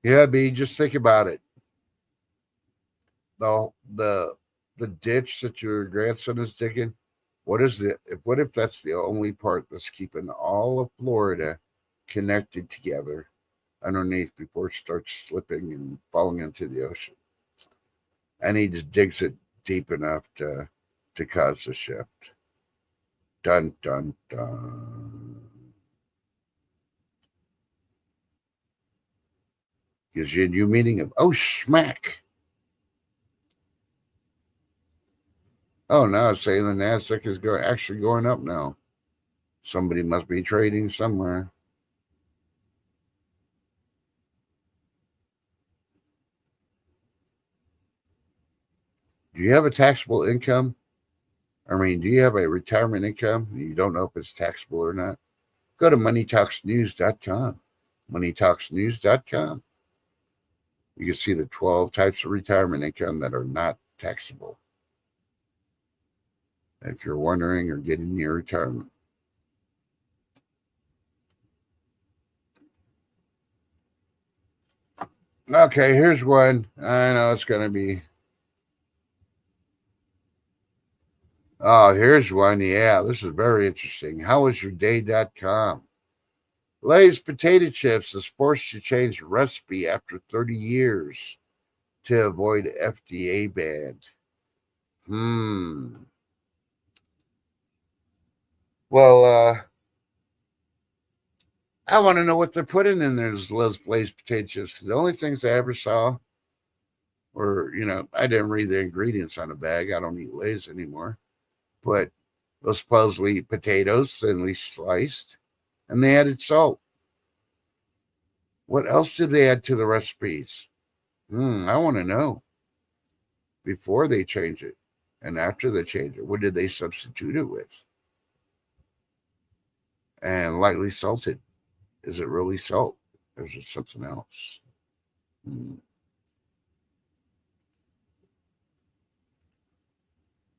Yeah, B, just think about it. The ditch that your grandson is digging, what if that's the only part that's keeping all of Florida connected together underneath before it starts slipping and falling into the ocean? And he just digs it deep enough to cause the shift. Dun dun dun. Gives you a new meaning of schmack. Oh, now it's saying the Nasdaq is actually going up now. Somebody must be trading somewhere. Do you have a taxable income? I mean, do you have a retirement income? You don't know if it's taxable or not. Go to moneytalksnews.com. Moneytalksnews.com. You can see the 12 types of retirement income that are not taxable. If you're wondering or getting your retirement. Okay, here's one. I know it's going to be. Oh, here's one. Yeah, this is very interesting. Howwasyourday.com. Lay's potato chips is forced to change recipe after 30 years to avoid FDA ban. Well, I want to know what they're putting in those Lay's potato chips. The only things I ever saw were, I didn't read the ingredients on a bag. I don't eat Lay's anymore. But those supposedly potatoes, thinly sliced, and they added salt. What else did they add to the recipes? I want to know. Before they change it and after they change it, what did they substitute it with? And lightly salted. Is it really salt? Or is it something else?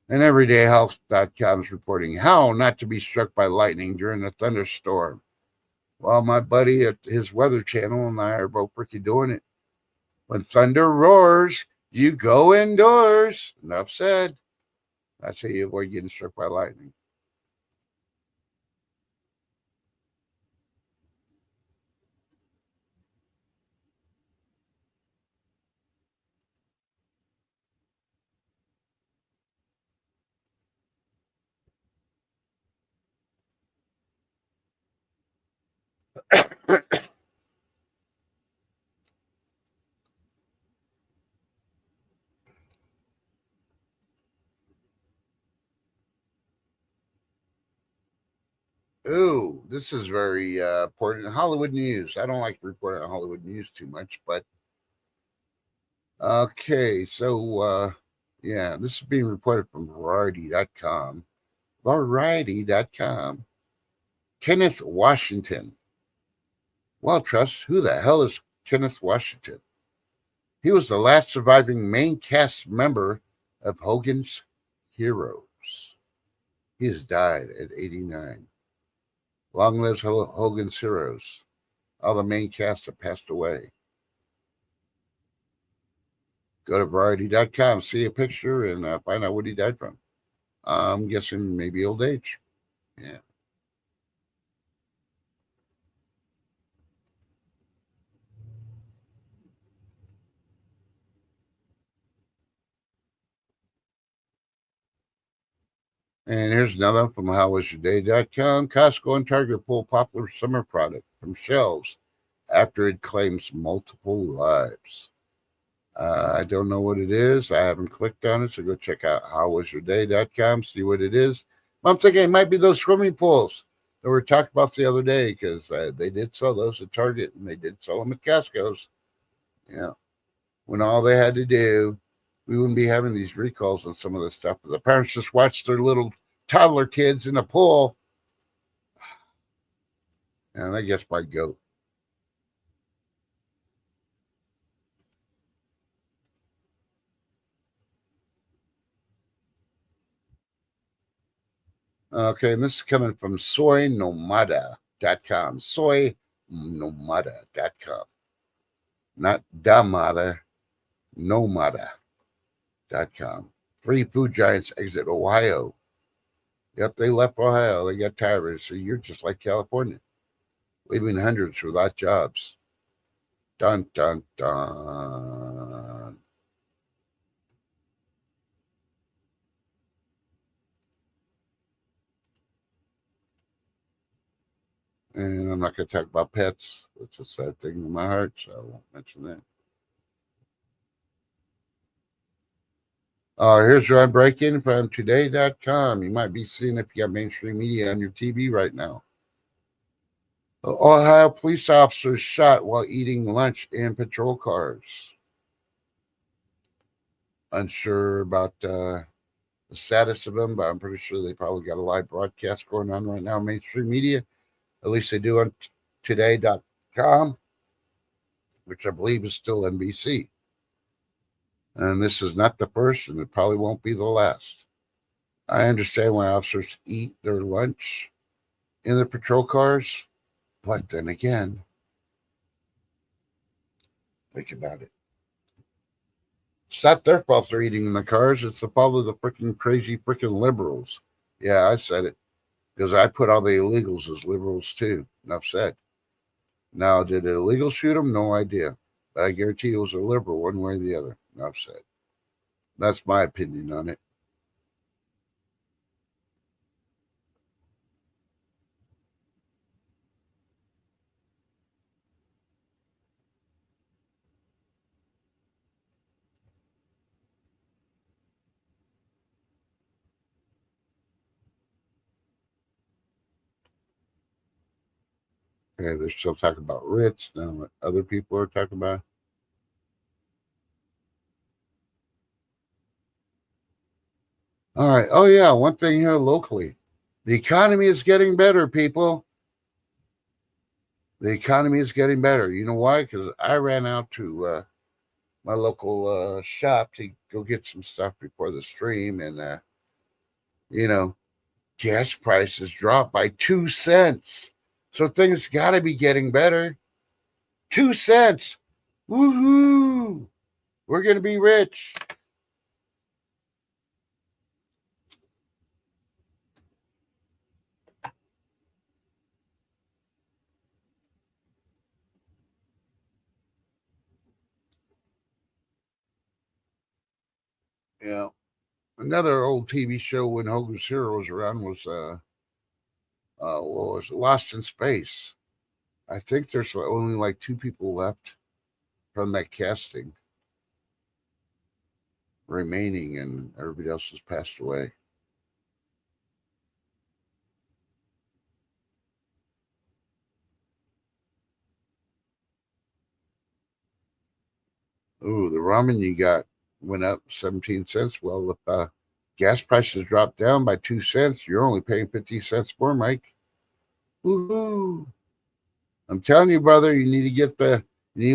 And everydayhealth.com is reporting how not to be struck by lightning during a thunderstorm. Well, my buddy at his Weather Channel and I are both freaking doing it. When thunder roars, you go indoors. Enough said. That's how you avoid getting struck by lightning. Ooh, this is very important. Hollywood news. I don't like reporting on Hollywood news too much, but okay. So, yeah, this is being reported from Variety.com. Variety.com. Kenneth Washington. Well, Trust, who the hell is Kenneth Washington? He was the last surviving main cast member of Hogan's Heroes. He has died at 89. Long lives Hogan's Heroes. All the main cast have passed away. Go to Variety.com, see a picture, and find out what he died from. I'm guessing maybe old age. Yeah. And here's another one from HowWasYourDay.com. Costco and Target pull popular summer product from shelves after it claims multiple lives. I don't know what it is. I haven't clicked on it, so go check out HowWasYourDay.com, see what it is. I'm thinking it might be those swimming pools that we talked about the other day because they did sell those at Target and they did sell them at Costco's. Yeah. When all they had to do, we wouldn't be having these recalls on some of the stuff. But the parents just watched their little toddler kids in the pool, and I guess by goat. Okay, and this is coming from soynomada.com. Soynomada.com. Not Damada, nomada.com. Three food giants exit Ohio. Yep, they left Ohio. They got tired of it. So you're just like California, leaving hundreds without jobs. Dun, dun, dun. And I'm not going to talk about pets. It's a sad thing in my heart, so I won't mention that. Here's Ron Breakin from Today.com. You might be seeing if you got mainstream media on your TV right now. Ohio police officers shot while eating lunch in patrol cars. Unsure about the status of them, but I'm pretty sure they probably got a live broadcast going on right now, mainstream media. At least they do on Today.com, which I believe is still NBC. And this is not the first, and it probably won't be the last. I understand why officers eat their lunch in their patrol cars, but then again, think about it. It's not their fault they're eating in the cars. It's the fault of the freaking crazy freaking liberals. Yeah, I said it because I put all the illegals as liberals too. Enough said. Now, did the illegals shoot them? No idea. But I guarantee it was a liberal one way or the other. Enough said. That's my opinion on it. Okay, they're still talking about Ritz. Now, what other people are talking about. All right. Oh, yeah. One thing here locally. The economy is getting better, people. The economy is getting better. You know why? Because I ran out to my local shop to go get some stuff before the stream, and you know, gas prices dropped by 2 cents. So things got to be getting better. 2 cents. Woohoo! We're gonna be rich. Yeah. Another old TV show when Hogan's Hero was around was what was it? Lost in Space. I think there's only like two people left from that casting remaining, and everybody else has passed away. Ooh, the ramen you got went up 17 cents. Well, if gas prices dropped down by 2 cents, you're only paying 50 cents more, Mike. Woohoo! I'm telling you, brother, you need to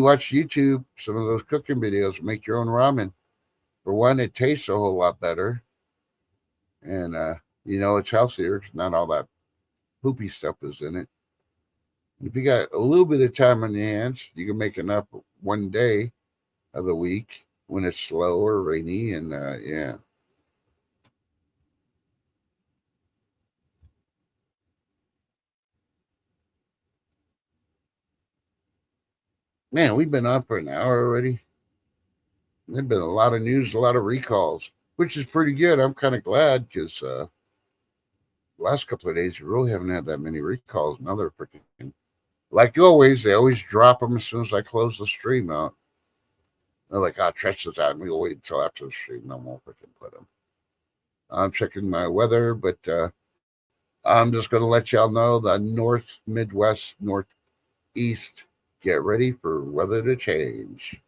watch YouTube, some of those cooking videos, make your own ramen. For one, it tastes a whole lot better. And, it's healthier. Not all that poopy stuff is in it. If you got a little bit of time on your hands, you can make enough one day of the week when it's slow or rainy. And, yeah. Man, we've been on for an hour already. There's been a lot of news, a lot of recalls, which is pretty good. I'm kind of glad because last couple of days we really haven't had that many recalls. Now they're freaking like always. They always drop them as soon as I close the stream out. They're like, "Ah, Tresh is out." And we'll wait until after the stream. Then we'll freaking put them. I'm checking my weather, but I'm just going to let y'all know the North, Midwest, Northeast. Get ready for weather to change.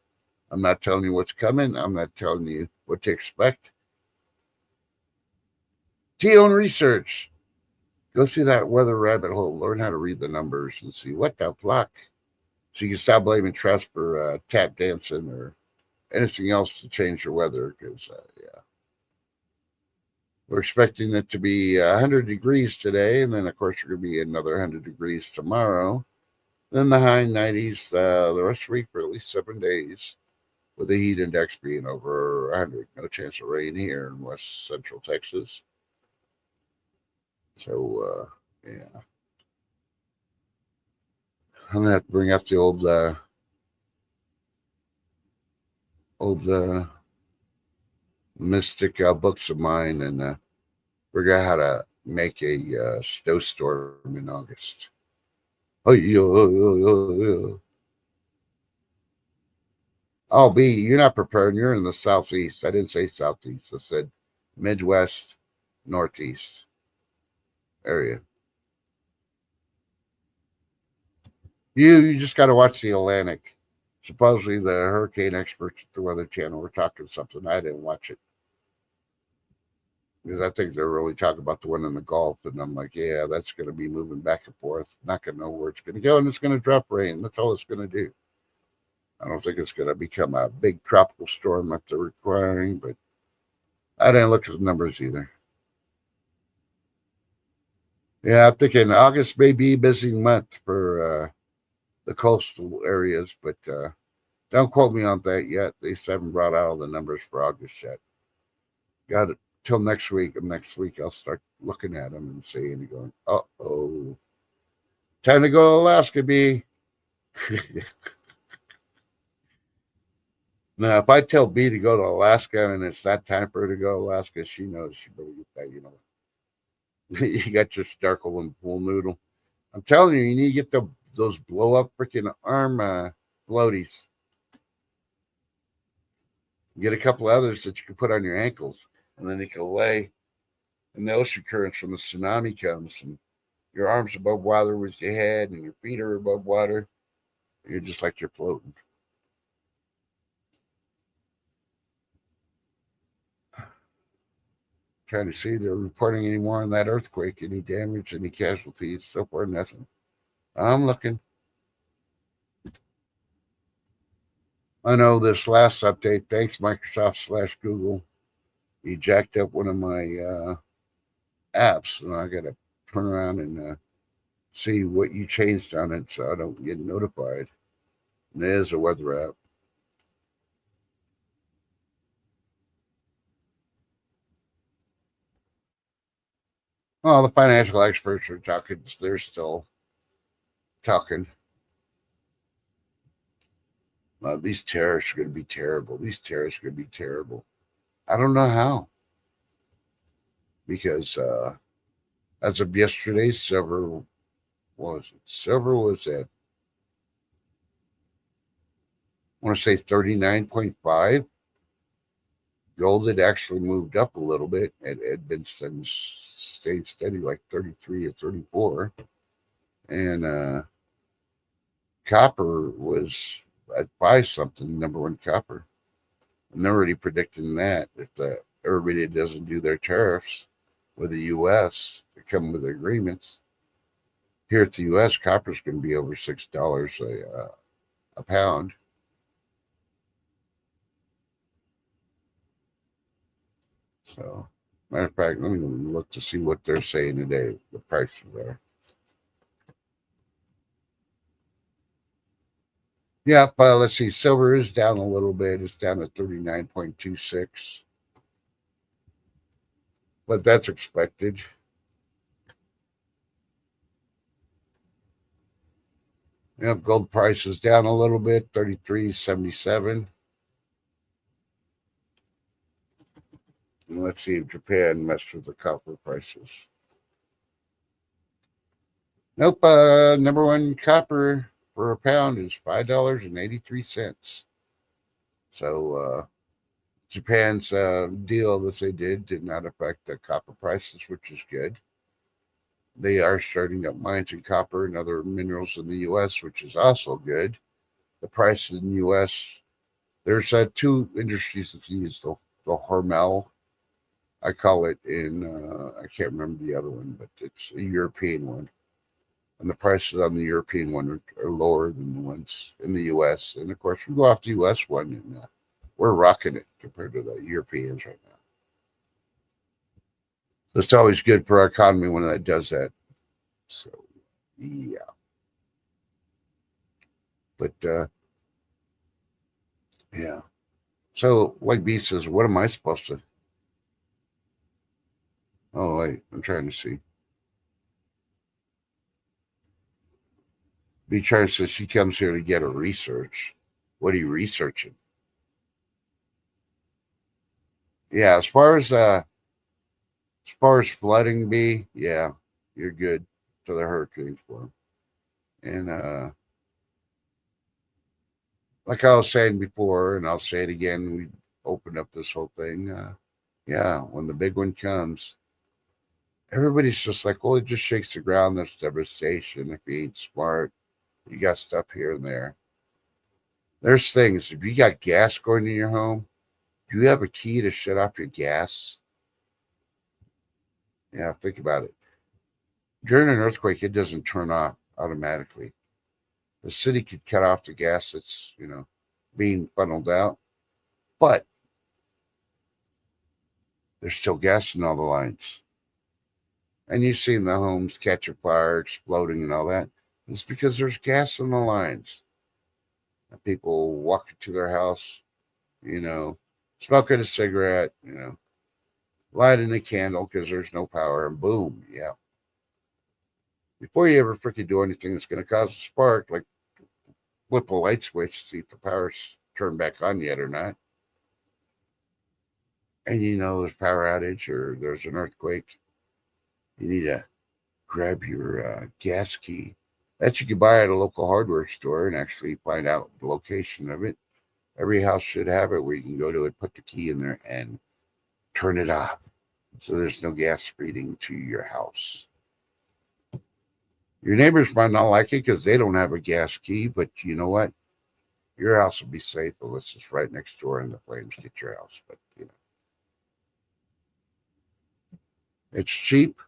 I'm not telling you what's coming. I'm not telling you what to expect. Do your own research. Go through that weather rabbit hole. Learn how to read the numbers and see what the fuck. So you can stop blaming Trust for tap dancing or anything else to change your weather. Because, yeah. We're expecting it to be 100 degrees today. And then, of course, we're going to be another 100 degrees tomorrow. Then the high 90s the rest of the week for at least 7 days, with the heat index being over 100. No chance of rain here in west central Texas. So, yeah. I'm going to have to bring up the old mystic books of mine and figure out how to make a snowstorm in August. Oh, yeah. Oh, B, you're not prepared. You're in the southeast. I didn't say southeast. I said Midwest, Northeast area. You just got to watch the Atlantic. Supposedly the hurricane experts at the Weather Channel were talking something. I didn't watch it because I think they're really talking about the one in the Gulf, and I'm like, yeah, that's going to be moving back and forth. Not going to know where it's going to go, and it's going to drop rain. That's all it's going to do. I don't think it's going to become a big tropical storm like they're requiring, but I didn't look at the numbers either. Yeah, I'm thinking August may be a busy month for the coastal areas, but don't quote me on that yet. They haven't brought out all the numbers for August yet. Got it till next week. And next week I'll start looking at them and seeing and going, oh, time to go to Alaska, B. Now, if I tell B to go to Alaska and it's not time for her to go to Alaska, she knows she better get that, you got your Starkle and pool noodle. I'm telling you need to get those blow up freaking arm floaties. Get a couple others that you can put on your ankles, and then you can lay in the ocean currents when the tsunami comes, and your arms above water with your head, and your feet are above water. You're just like you're floating. Trying to see they're reporting any more on that earthquake, any damage, any casualties. So far, nothing. I'm looking. I know this last update, thanks Microsoft / Google, he jacked up one of my apps, and I got to turn around and see what you changed on it so I don't get notified. And it is a weather app. Well, the financial experts are talking. They're still talking. These tariffs are going to be terrible. These tariffs are going to be terrible. I don't know how. Because as of yesterday, silver was at, I want to say 39.5. Gold had actually moved up a little bit. It had been stayed steady like 33 or 34. And copper was at 5 something, number one copper. And they're already predicting that if everybody doesn't do their tariffs with the U.S. to come with agreements, here at the U.S., copper's going to be over $6 a pound. So, matter of fact, let me look to see what they're saying today, the prices are. Yeah, let's see. Silver is down a little bit. It's down to 39.26. But that's expected. Yep, gold price is down a little bit, 33.77. And let's see if Japan messed with the copper prices. Nope, number one copper for a pound is $5.83. So Japan's deal that they did not affect the copper prices, which is good. They are starting up mines in copper and other minerals in the U.S., which is also good. The price in the U.S., there's two industries that use the Hormel. I call it I can't remember the other one, but it's a European one. And the prices on the European one are lower than the ones in the U.S. And of course, we go off the U.S. one, and we're rocking it compared to the Europeans right now. So it's always good for our economy when it does that. So, yeah. But, yeah. So, like B says, what am I supposed to? Oh, wait, I'm trying to see. B Charlie says she comes here to get her research. What are you researching? Yeah, as far as flooding be, yeah, you're good to the hurricanes for them. And like I was saying before, and I'll say it again, we opened up this whole thing. Yeah, when the big one comes, everybody's just like, well, it just shakes the ground. There's devastation. If you ain't smart, you got stuff here and there. There's things. If you got gas going in your home, do you have a key to shut off your gas? Yeah, think about it. During an earthquake, it doesn't turn off automatically. The city could cut off the gas that's, being funneled out, but there's still gas in all the lines. And you've seen the homes catch a fire, exploding and all that. It's because there's gas in the lines. And people walk into their house, smoking a cigarette, lighting a candle because there's no power, and boom, yeah. Before you ever freaking do anything that's going to cause a spark, like flip a light switch, see if the power's turned back on yet or not. And there's power outage or there's an earthquake. You need to grab your gas key that you can buy at a local hardware store and actually find out the location of it. Every house should have it where you can go to it, put the key in there, and turn it off so there's no gas feeding to your house. Your neighbors might not like it because they don't have a gas key, but you know what? Your house will be safe unless it's right next door and the flames get your house. But, it's cheaper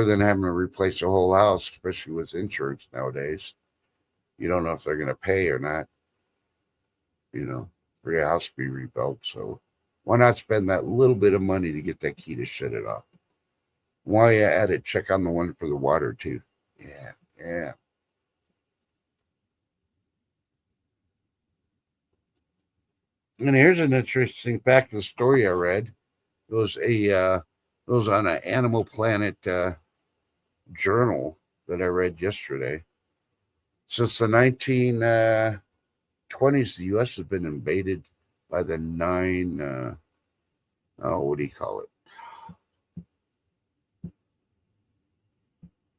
than having to replace a whole house, especially with insurance nowadays. You don't know if they're going to pay or not, for your house to be rebuilt. So why not spend that little bit of money to get that key to shut it off? While you're at it, check on the one for the water too. Yeah. And here's an interesting fact of the story I read. It was on an Animal Planet journal that I read yesterday. Since the 1920s, the U.S. has been invaded by the what do you call it?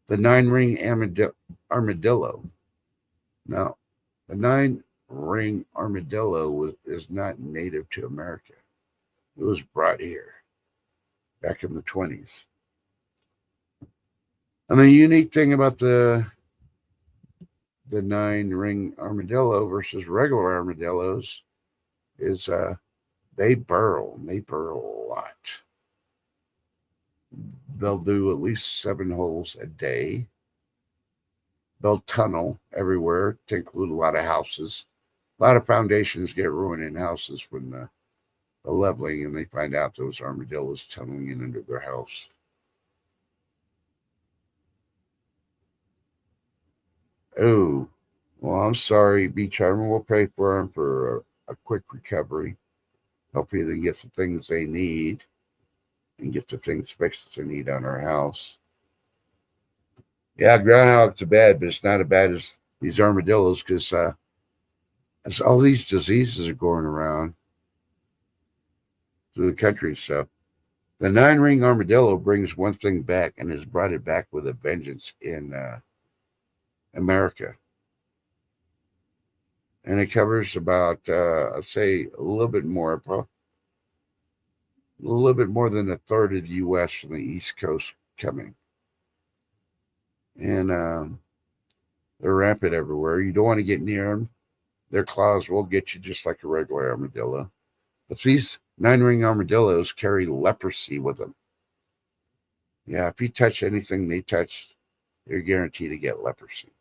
The nine-ring armadillo. Now, the nine-ring armadillo is not native to America. It was brought here back in the 20s. And the unique thing about the nine-ring armadillo versus regular armadillos is they burrow, and they burrow a lot. They'll do at least 7 holes a day. They'll tunnel everywhere to include a lot of houses. A lot of foundations get ruined in houses when the leveling and they find out those armadillos tunneling in into their house. Oh, well, I'm sorry, Beach Armor. We'll pray for them for a quick recovery. Hopefully, they get the things they need and get the things fixed that they need on our house. Yeah, groundhogs are bad, but it's not as bad as these armadillos because as all these diseases are going around through the country. So the 9-ring armadillo brings one thing back and has brought it back with a vengeance in America. And it covers about, I'd say, a little bit more, a little bit more than a third of the U.S. from the East Coast coming. And they're rampant everywhere. You don't want to get near them. Their claws will get you just like a regular armadillo. But these 9-ring armadillos carry leprosy with them. Yeah, if you touch anything they touched, you're guaranteed to get leprosy.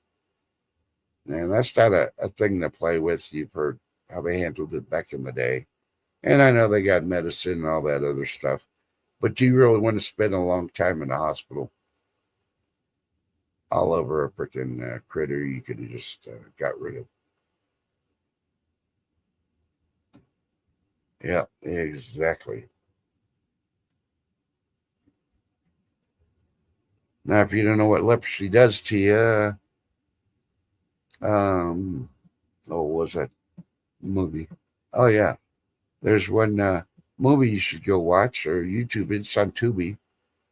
And that's not a thing to play with. You've heard how they handled it back in the day. And I know they got medicine and all that other stuff. But do you really want to spend a long time in the hospital all over a freaking critter you could have just got rid of? Yeah, exactly. Now, if you don't know what leprosy does to you, what was that movie? Oh, yeah. There's one movie you should go watch or YouTube. It's on Tubi.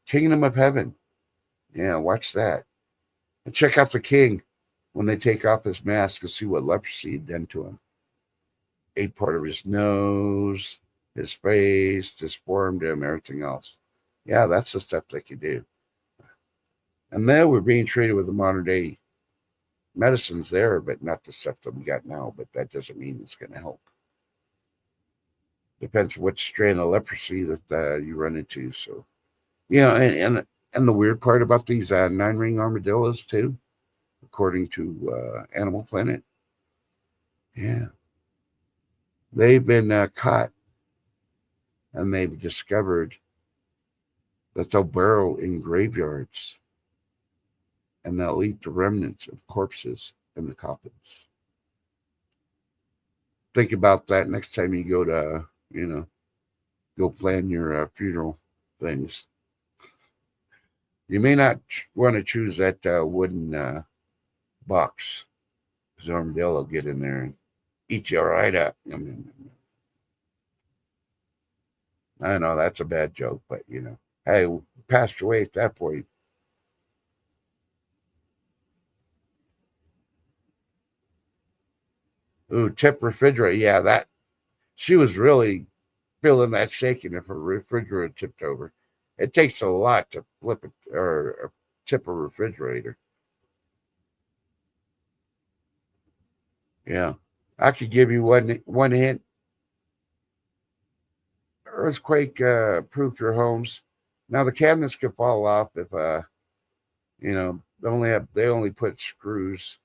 Kingdom of Heaven. Yeah, watch that. And check out the king when they take off his mask and see what leprosy had done to him. Ate part of his nose, his face, disformed him, everything else. Yeah, that's the stuff they could do. And then we're being treated with the modern day medicines there, but not the stuff that we got now. But that doesn't mean it's going to help. Depends what strain of leprosy that you run into. So, and the weird part about these 9-ring armadillos too, according to Animal Planet, yeah, they've been caught and they've discovered that they'll burrow in graveyards and they'll eat the remnants of corpses in the coffins. Think about that next time you go to, go plan your funeral things. You may not want to choose that wooden box because armadillo will get in there and eat you right up. I know that's a bad joke, but hey, we passed away at that point. Ooh, tip refrigerator. Yeah, that she was really feeling that shaking if her refrigerator tipped over. It takes a lot to flip it or tip a refrigerator. Yeah, I could give you one hint. Earthquake proof your homes. Now the cabinets could fall off if they only put screws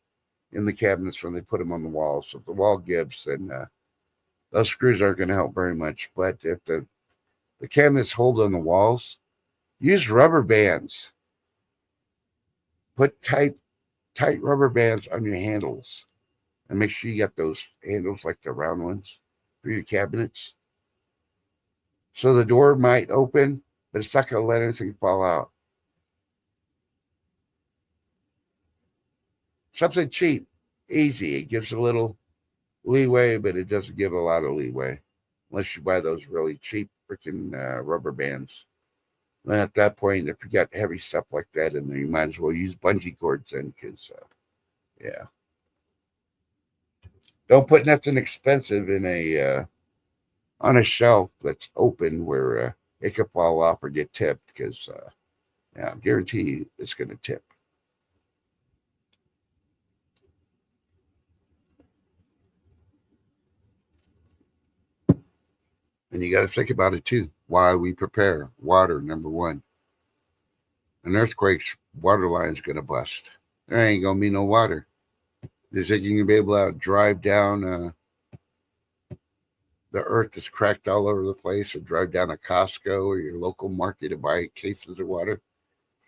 in the cabinets when they put them on the wall. So if the wall gives, then those screws aren't going to help very much. But if the cabinets hold on the walls, use rubber bands. Put tight rubber bands on your handles, and make sure you got those handles like the round ones for your cabinets. So the door might open, but it's not going to let anything fall out. Something cheap, easy. It gives a little leeway, but it doesn't give a lot of leeway unless you buy those really cheap freaking rubber bands. Then at that point, if you got heavy stuff like that in there, you might as well use bungee cords then, because yeah, don't put nothing expensive in a on a shelf that's open where it could fall off or get tipped, because yeah, I guarantee you it's going to tip. And you got to think about it too. Why we prepare water, number one. An earthquake's water line's going to bust. There ain't going to be no water. You think you can be able to drive down the earth that's cracked all over the place, or drive down a Costco or your local market to buy cases of water?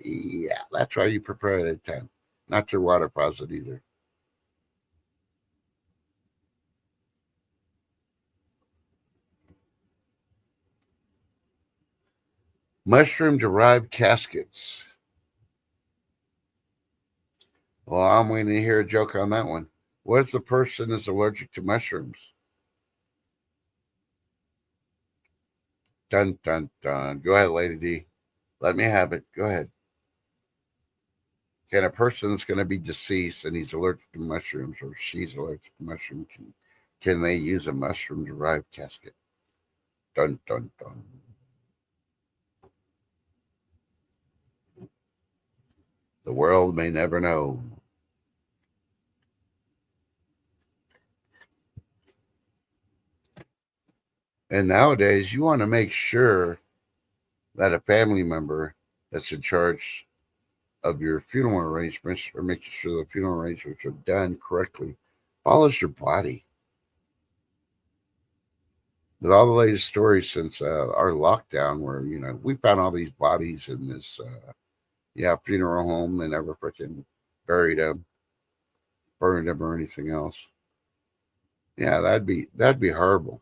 Yeah, that's why you prepare it at 10. Not your water faucet either. Mushroom derived caskets. Well, I'm waiting to hear a joke on that one. What if the person is allergic to mushrooms? Dun, dun, dun. Go ahead, Lady D. Let me have it. Go ahead. Can a person that's going to be deceased and he's allergic to mushrooms, or she's allergic to mushrooms, can they use a mushroom derived casket? Dun, dun, dun. The world may never know. And nowadays, you want to make sure that a family member that's in charge of your funeral arrangements, or making sure the funeral arrangements are done correctly, follows your body. With all the latest stories since our lockdown, where we found all these bodies in this funeral home, they never freaking buried them, burned them, or anything else. Yeah, that'd be horrible.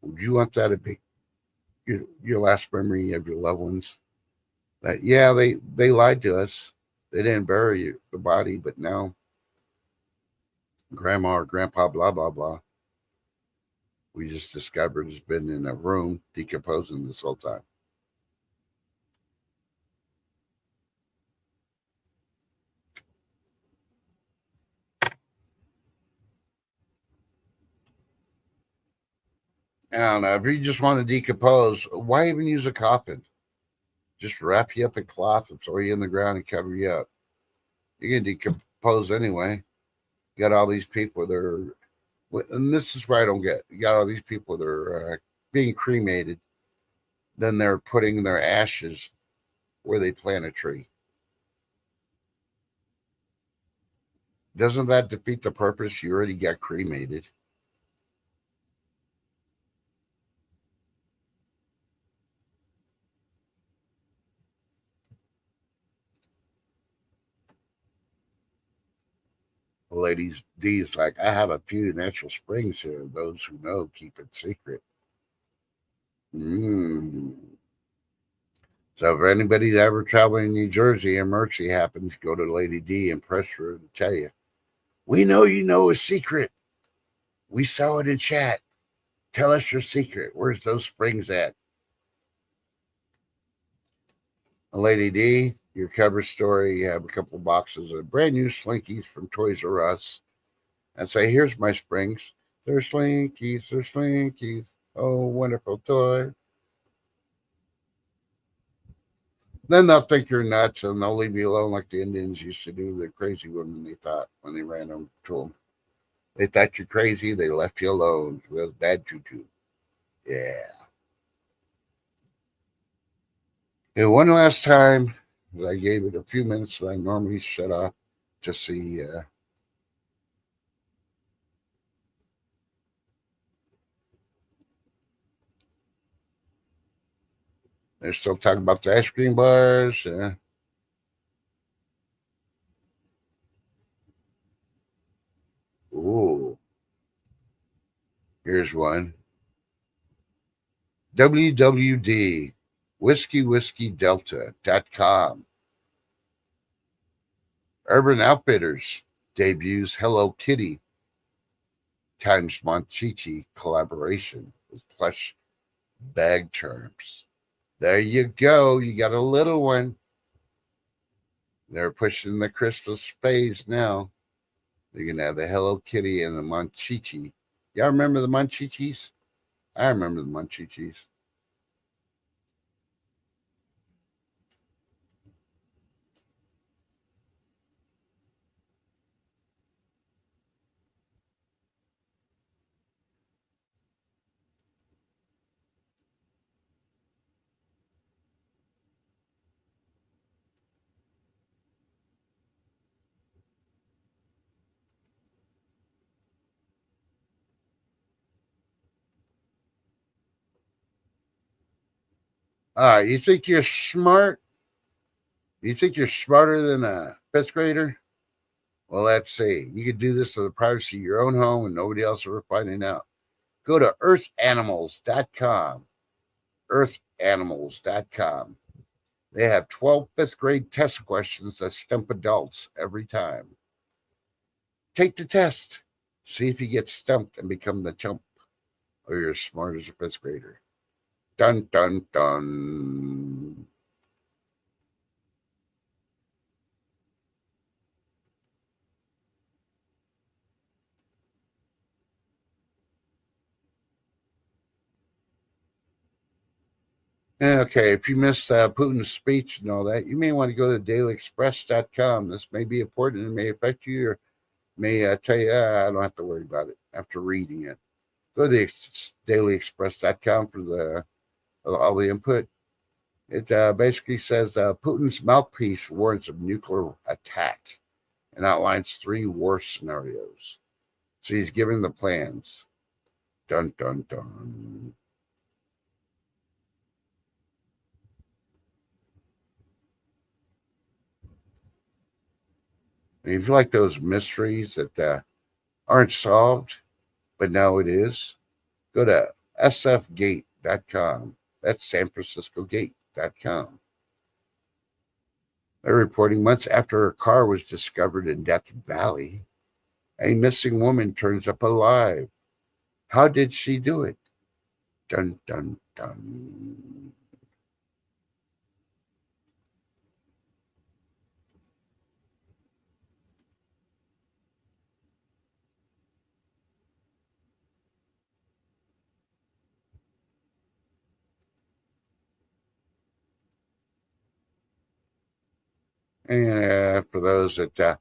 Would you want that to be your last memory of your loved ones? That, yeah, they lied to us. They didn't bury the body, but now grandma or grandpa, blah blah blah, we just discovered has been in a room decomposing this whole time. I don't know. If you just want to decompose, why even use a coffin? Just wrap you up in cloth and throw you in the ground and cover you up. You're going to decompose anyway. You got all these people that are, and this is where I don't get. You got all these people that are being cremated. Then they're putting their ashes where they plant a tree. Doesn't that defeat the purpose? You already got cremated. The ladies D's like, I have a few natural springs here. Those who know keep it secret. Mm. So if anybody's ever traveling in New Jersey, emergency happens, go to Lady D and press her to tell you, we know you know a secret. We saw it in chat. Tell us your secret. Where's those springs at? Lady D, your cover story, you have a couple boxes of brand new Slinkies from Toys R Us, and say, here's my springs. They're Slinkies, they're Slinkies. Oh, wonderful toy. Then they'll think you're nuts and they'll leave you alone like the Indians used to do. The crazy women, they thought, when they ran them to them. They thought you're crazy. They left you alone with bad juju. Yeah. And one last time, I gave it a few minutes that I normally shut off to see. They're still talking about the ice cream bars. Ooh, here's one. WWD, WhiskeyWhiskeyDelta.com. Urban Outfitters debuts Hello Kitty times Monchichi collaboration with plush bag charms. There you go. You got a little one. They're pushing the Christmas phase now. They're going to have the Hello Kitty and the Monchichi. Y'all remember the Monchichis? I remember the Monchichis. You think you're smart? You think you're smarter than a fifth grader? Well, let's see. You could do this in the privacy of your own home and nobody else ever finding out. Go to earthanimals.com. Earthanimals.com. They have 12 fifth grade test questions that stump adults every time. Take the test. See if you get stumped and become the chump, or you're as smart as a fifth grader. Dun, dun, dun. Okay, if you missed Putin's speech and all that, you may want to go to dailyexpress.com. This may be important and may affect you or may tell you, I don't have to worry about it after reading it. Go to dailyexpress.com for all the input. It basically says Putin's mouthpiece warns of nuclear attack and outlines 3 war scenarios. So he's giving the plans. Dun, dun, dun. And if you like those mysteries that aren't solved, but now it is, go to sfgate.com. That's San Francisco Gate.com. They're reporting months after her car was discovered in Death Valley, a missing woman turns up alive. How did she do it? Dun, dun, dun. And for those that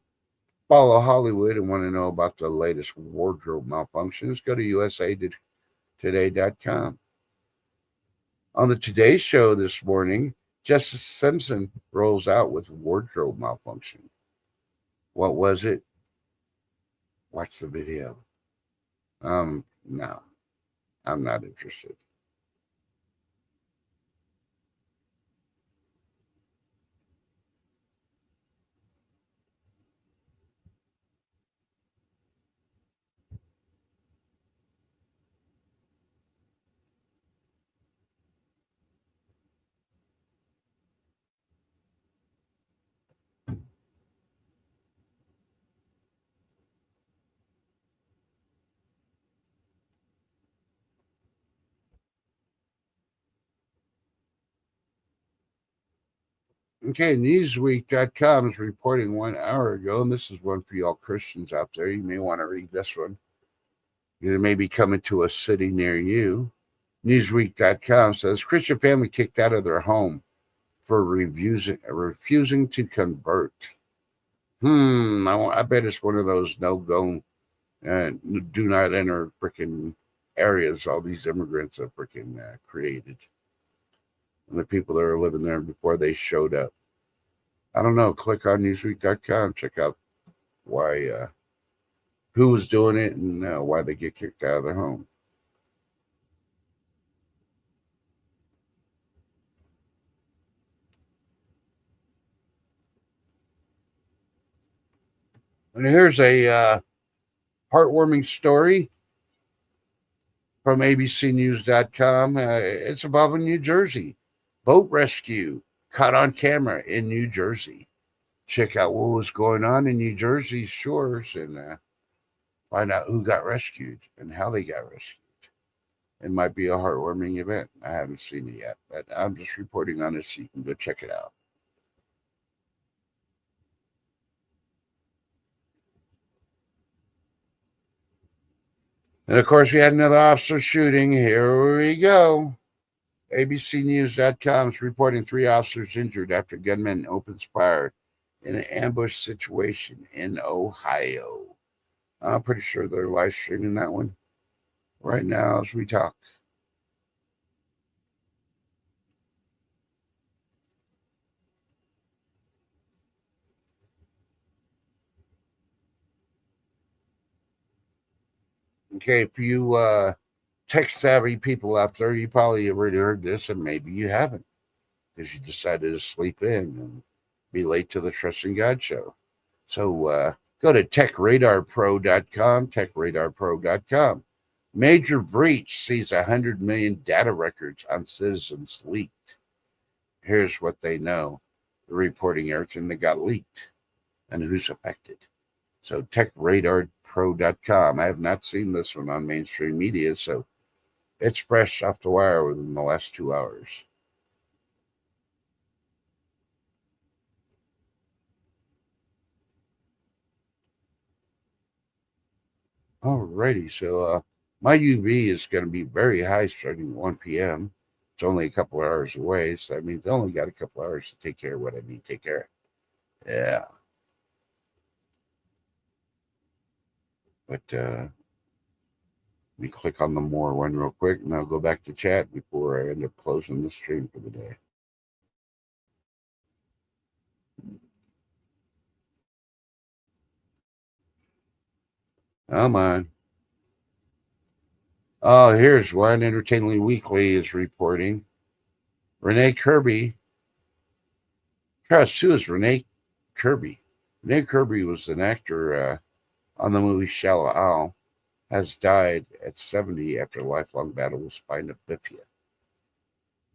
follow Hollywood and want to know about the latest wardrobe malfunctions, go to usatoday.com. On the Today Show this morning, Jessica Simpson rolls out with wardrobe malfunction. What was it? Watch the video. No, I'm not interested. Okay, Newsweek.com is reporting 1 hour ago, and this is one for y'all Christians out there. You may want to read this one. It may be coming to a city near you. Newsweek.com says Christian family kicked out of their home for refusing to convert. I bet it's one of those no-go, do not enter freaking areas all these immigrants have freaking created. And the people that are living there before they showed up. I don't know. Click on Newsweek.com. Check out why, who was doing it and why they get kicked out of their home. And here's a heartwarming story from abcnews.com. It's above in New Jersey. Boat rescue caught on camera in New Jersey. Check out what was going on in New Jersey's shores and find out who got rescued and how they got rescued. It might be a heartwarming event. I haven't seen it yet, but I'm just reporting on it so you can go check it out. And of course, we had another officer shooting. Here we go. ABCnews.com is reporting 3 officers injured after gunman opens fire in an ambush situation in Ohio. I'm pretty sure they're live streaming that one right now as we talk. Okay, if you tech savvy people out there, you probably already heard this, and maybe you haven't. because you decided to sleep in and be late to the Trusting God show. So go to techradarpro.com, techradarpro.com. Major breach sees 100 million data records on citizens leaked. Here's what they know. They're reporting everything that got leaked and who's affected. So techradarpro.com. I have not seen this one on mainstream media, so it's fresh off the wire within the last 2 hours. Alrighty, so my UV is going to be very high starting at 1 p.m. It's only a couple of hours away, so that means I only got a couple of hours to take care of what I need to take care of. Yeah. But let me click on the more one real quick, and I'll go back to chat before I end up closing the stream for the day. Come on. Oh, here's one. Entertainment Weekly is reporting. Renee Kirby. Who is Renee Kirby? Renee Kirby was an actor on the movie Shallow Owl. Has died at 70 after a lifelong battle with spina bifida.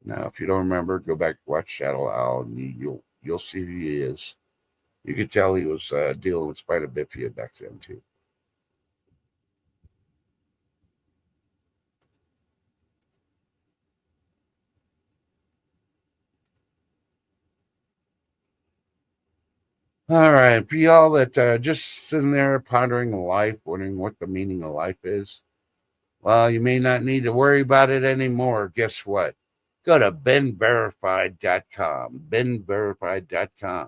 Now, if you don't remember, go back and watch Shallow Owl, and you'll see who he is. You could tell he was dealing with spina bifida back then too. All right, for y'all that just sitting there pondering life, wondering what the meaning of life is, well, you may not need to worry about it anymore. Guess what? Go to benverified.com, benverified.com.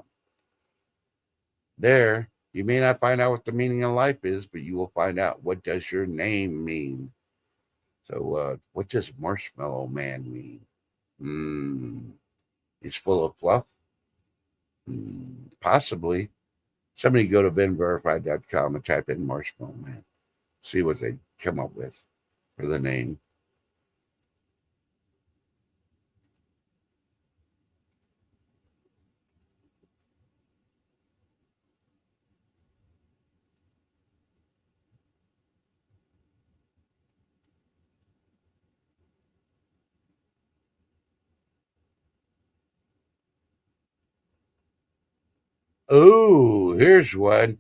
There, you may not find out what the meaning of life is, but you will find out what does your name mean. So, what does Marshmallow Man mean? He's full of fluff? Possibly. Somebody go to benverified.com and type in Marshmallow Man. See what they come up with for the name. Oh, here's one.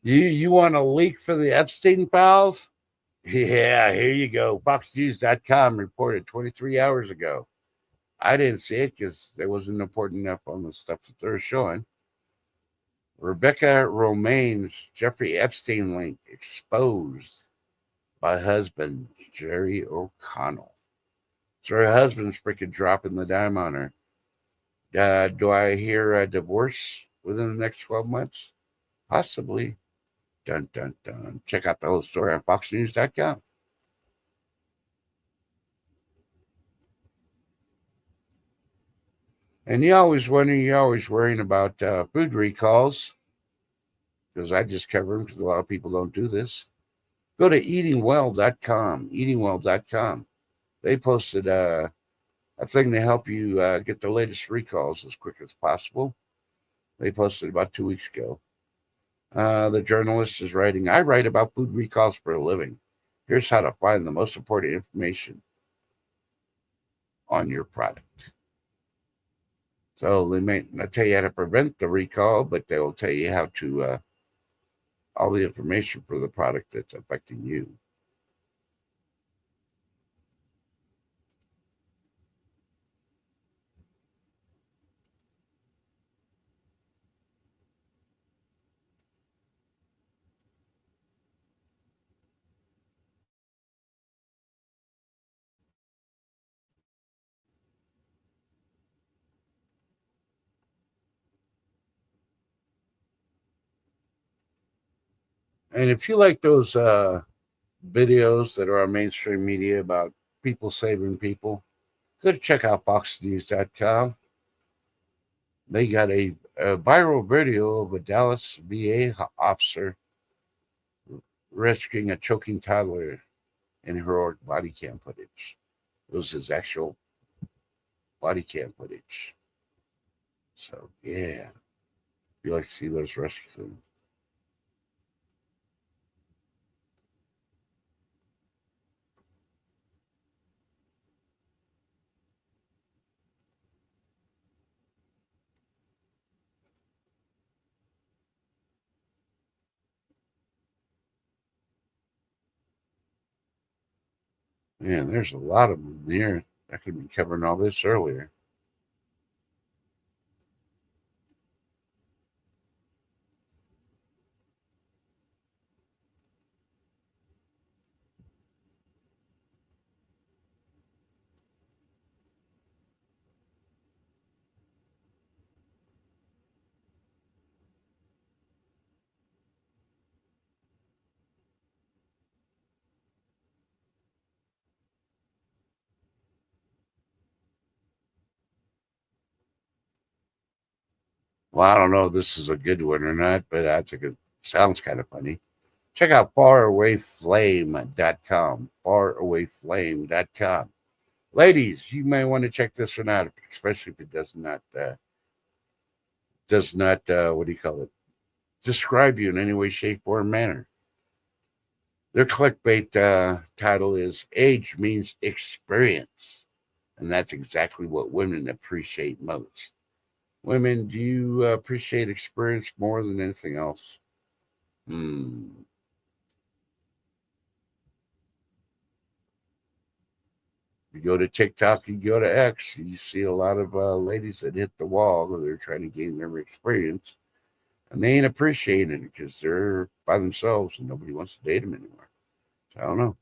You want a leak for the Epstein files? Yeah, here you go. FoxNews.com reported 23 hours ago. I didn't see it because it wasn't important enough on the stuff that they're showing. Rebecca Romaine's Jeffrey Epstein link exposed by husband Jerry O'Connell. So her husband's freaking dropping the dime on her. Do I hear a divorce within the next 12 months? Possibly. Dun, dun, dun. Check out the whole story on FoxNews.com. And you're always worrying about food recalls, because I just cover them because a lot of people don't do this. Go to eatingwell.com, eatingwell.com. They posted a thing to help you get the latest recalls as quick as possible. They posted about 2 weeks ago. The journalist is writing, I write about food recalls for a living. Here's how to find the most important information on your product. So they may not tell you how to prevent the recall, but they will tell you how to, all the information for the product that's affecting you. And if you like those videos that are on mainstream media about people saving people, go to check out foxnews.com. They got a viral video of a Dallas VA officer rescuing a choking toddler in heroic body cam footage. It was his actual body cam footage. So yeah, you like to see those wrestlers soon. Man, there's a lot of them here. I could be covering all this earlier. Well, I don't know if this is a good one or not, but I think it sounds kind of funny. Check out farawayflame.com. Farawayflame.com. Ladies, you may want to check this one out, especially if it does not what do you call it? Describe you in any way, shape, or manner. Their clickbait title is "Age Means Experience," and that's exactly what women appreciate most. Women, do you appreciate experience more than anything else? Hmm. You go to TikTok, you go to X, you see a lot of ladies that hit the wall. They're trying to gain their experience, and they ain't appreciating it because they're by themselves and nobody wants to date them anymore. So I don't know.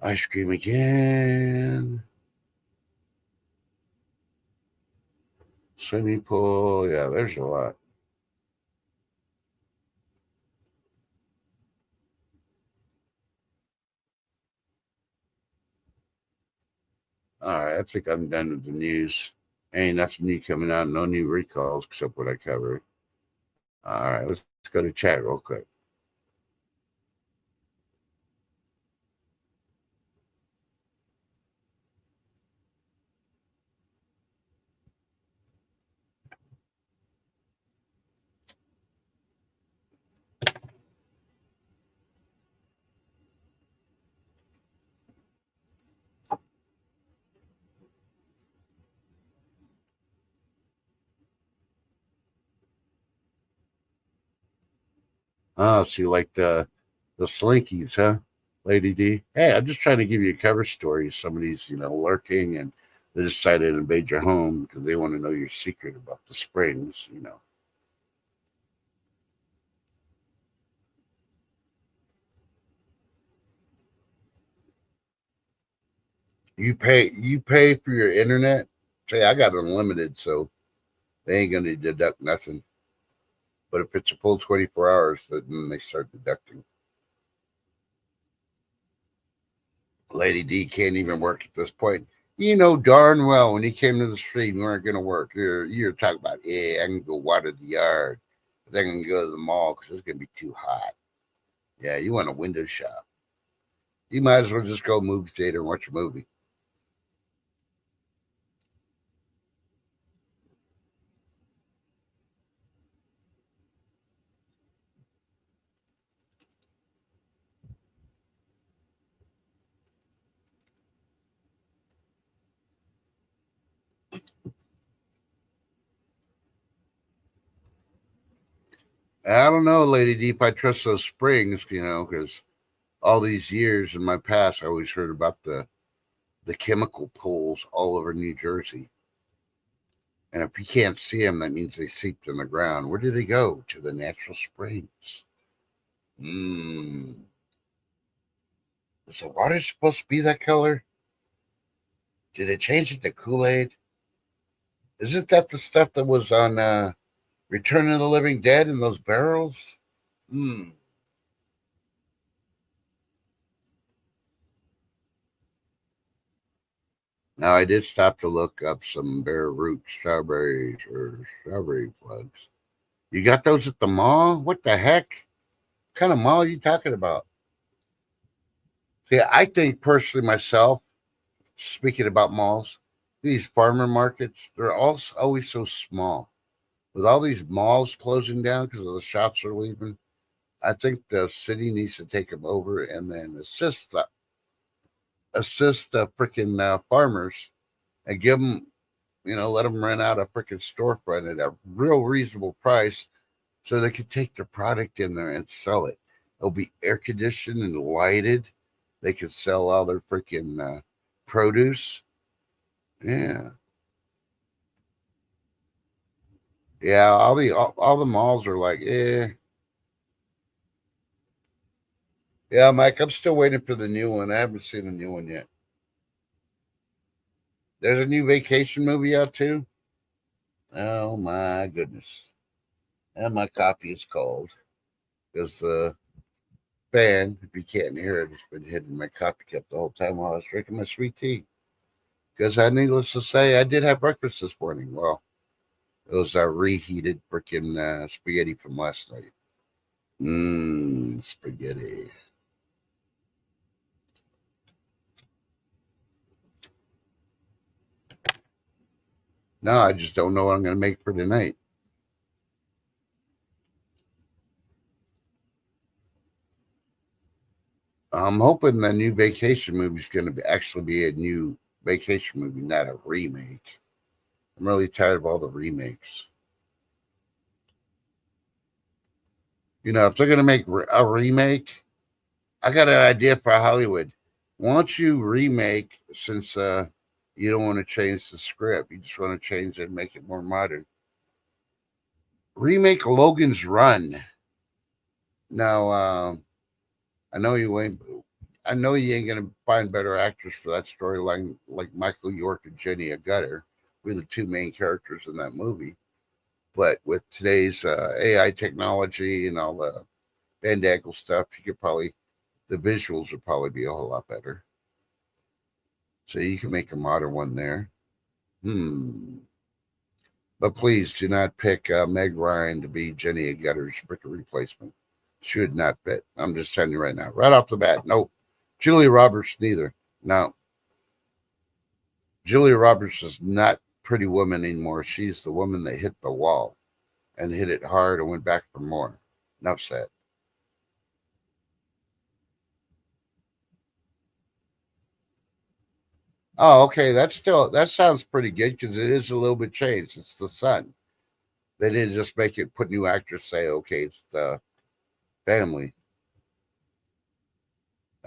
Ice cream again. Swimming pool. Yeah, there's a lot. All right, I think I'm done with the news. Ain't nothing new coming out. No new recalls except what I covered. All right, let's go to chat real quick. Oh, so you like the slinkies, huh, Lady D? Hey, I'm just trying to give you a cover story. Somebody's lurking and they decided to invade your home because they want to know your secret about the springs. You pay for your internet. Say I got unlimited, so they ain't gonna deduct nothing. But if it's a full 24 hours, then they start deducting. Lady D can't even work at this point. You know darn well when he came to the street, we weren't going to work. You're talking about, yeah, I can go water the yard. But then I can go to the mall because it's going to be too hot. Yeah, you want a window shop. You might as well just go movie theater and watch a movie. I don't know, Lady Deep. I trust those springs, because all these years in my past, I always heard about the chemical pools all over New Jersey. And if you can't see them, that means they seeped in the ground. Where do they go? To the natural springs. Mm. Is the water supposed to be that color? Did it change it to Kool Aid? Isn't that the stuff that was on Return of the Living Dead in those barrels? Hmm. Now I did stop to look up some bare root strawberries or strawberry plugs. You got those at the mall? What the heck? What kind of mall are you talking about? See, I think personally myself, speaking about malls, these farmer markets, they're all always so small. With all these malls closing down because the shops are leaving, I think the city needs to take them over and then assist the freaking farmers and give them, let them rent out a freaking storefront at a real reasonable price so they could take their product in there and sell it. It'll be air conditioned and lighted. They could sell all their freaking produce. Yeah, yeah. All the malls are like, eh. Yeah, Mike. I'm still waiting for the new one. I haven't seen the new one yet. There's a new vacation movie out too. Oh my goodness! And my copy is cold because the fan, if you can't hear it, it's been hitting my coffee cup the whole time while I was drinking my sweet tea. Because needless to say, I did have breakfast this morning. Well, it was reheated freaking spaghetti from last night. Mmm, spaghetti. No, I just don't know what I'm going to make for tonight. I'm hoping the new vacation movie is going to actually be a new vacation movie, not a remake. I'm really tired of all the remakes. If they're going to make a remake, I got an idea for Hollywood. Why don't you remake since you don't want to change the script? You just want to change it and make it more modern. Remake Logan's Run. Now, I know you ain't. I know you ain't gonna find better actors for that storyline like Michael York and Jenny Agutter. We're the two main characters in that movie. But with today's AI technology and all the Van stuff, you could probably the visuals would probably be a whole lot better. So you can make a modern one there. Hmm. But please do not pick Meg Ryan to be Jenny Agutter's replacement. Should not fit. I'm just telling you right now, right off the bat. Nope. Julia Roberts neither. No, Julia Roberts is not Pretty Woman anymore. She's the woman that hit the wall and hit it hard and went back for more. Enough said. Oh, okay. That sounds pretty good because it is a little bit changed. It's the son. They didn't just make it put new actors say, okay, it's the family.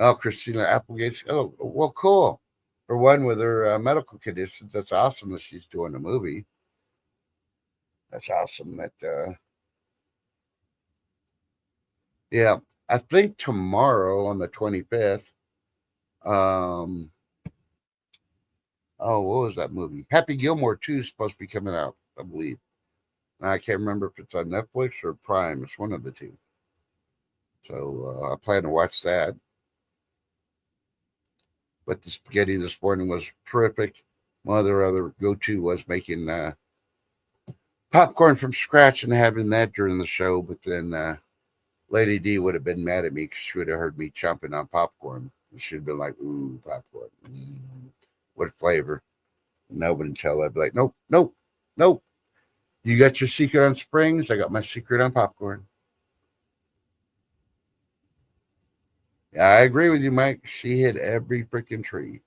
Oh, Christina Applegate's. Oh, well, cool. For one, with her medical conditions, that's awesome that she's doing a movie. That's awesome. Yeah, I think tomorrow on the 25th. Um, oh, what was that movie? Happy Gilmore 2 is supposed to be coming out, I believe. I can't remember if it's on Netflix or Prime. It's one of the two. So I plan to watch that. But the spaghetti this morning was terrific. My other go to was making popcorn from scratch and having that during the show. But then Lady D would have been mad at me because she would have heard me chomping on popcorn. She'd have been like, ooh, popcorn. What flavor? And I wouldn't tell her. I'd be like, nope, nope, nope. You got your secret on springs. I got my secret on popcorn. Yeah, I agree with you, Mike. She hit every freaking tree.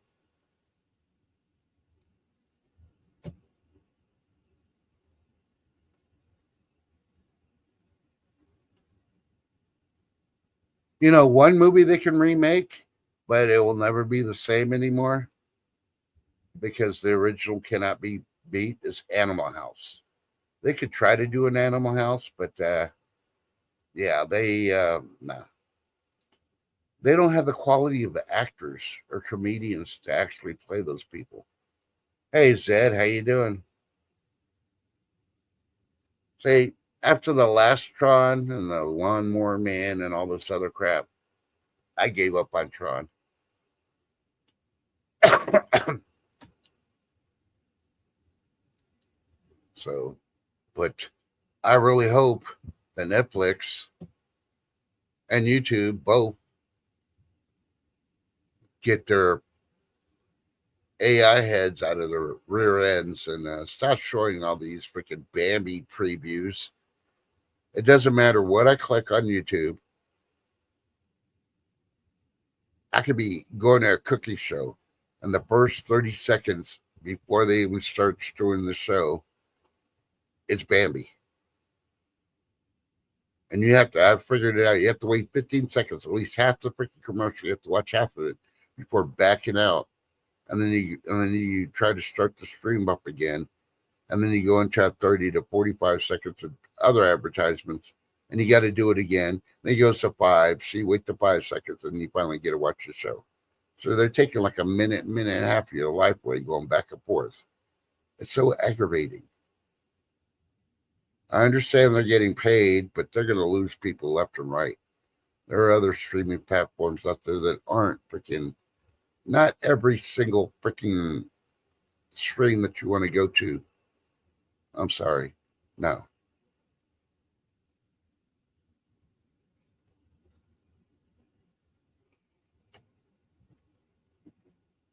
One movie they can remake, but it will never be the same anymore because the original cannot be beat is Animal House. They could try to do an Animal House, but yeah, nah. They don't have the quality of the actors or comedians to actually play those people. Hey Zed, how you doing? Say, After the last Tron and the Lawnmower Man and all this other crap, I gave up on Tron. So, but I really hope that Netflix and YouTube both get their AI heads out of their rear ends and stop showing all these freaking Bambi previews. It doesn't matter what I click on YouTube. I could be going to a cooking show, and the first 30 seconds before they even start doing the show, it's Bambi. And you have to, I've figured it out. You have to wait 15 seconds, at least half the freaking commercial. You have to watch half of it before backing out. And then you try to start the stream up again. And then you go into 30 to 45 seconds of other advertisements. And you got to do it again. Then it goes to 5. So you wait the 5 seconds and you finally get to watch the show. So they're taking like a minute and a half of your life away going back and forth. It's so aggravating. I understand they're getting paid, but they're going to lose people left and right. There are other streaming platforms out there that aren't freaking, not every single freaking stream that you want to go to. I'm sorry. No.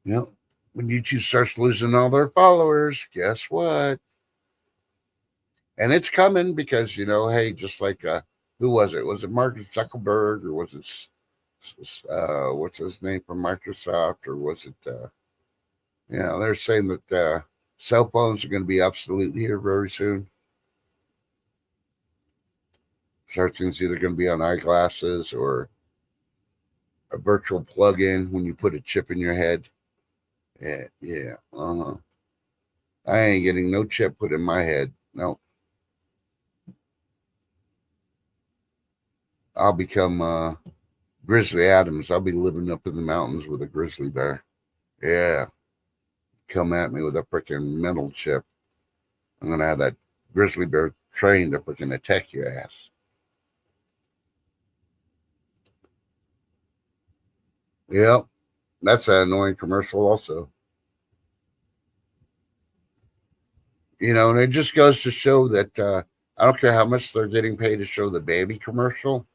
You know, when YouTube starts losing all their followers, guess what? And it's coming because, hey, just like, who was it? Was it Mark Zuckerberg or was it, what's his name from Microsoft? Or was it, they're saying that cell phones are going to be obsolete here very soon. Everything's either going to be on eyeglasses or a virtual plug-in when you put a chip in your head. Yeah. I ain't getting no chip put in my head. No. I'll become Grizzly Adams. I'll be living up in the mountains with a grizzly bear. Yeah. Come at me with a freaking mental chip. I'm going to have that grizzly bear trained to freaking attack your ass. Yep. That's an annoying commercial also. And it just goes to show that I don't care how much they're getting paid to show the Bambi commercial.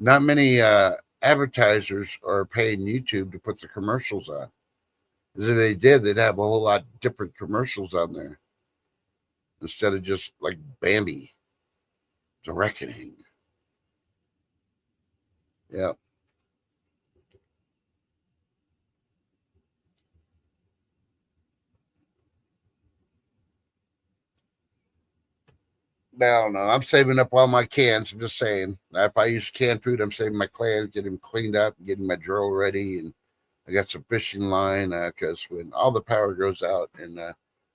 Not many advertisers are paying YouTube to put the commercials on. Because if they did, they'd have a whole lot different commercials on there instead of just like Bambi, The Reckoning. Yep. No, I'm saving up all my cans. I'm just saying. If I use canned food, I'm saving my cans, getting them cleaned up, getting my drill ready, and I got some fishing line because when all the power goes out and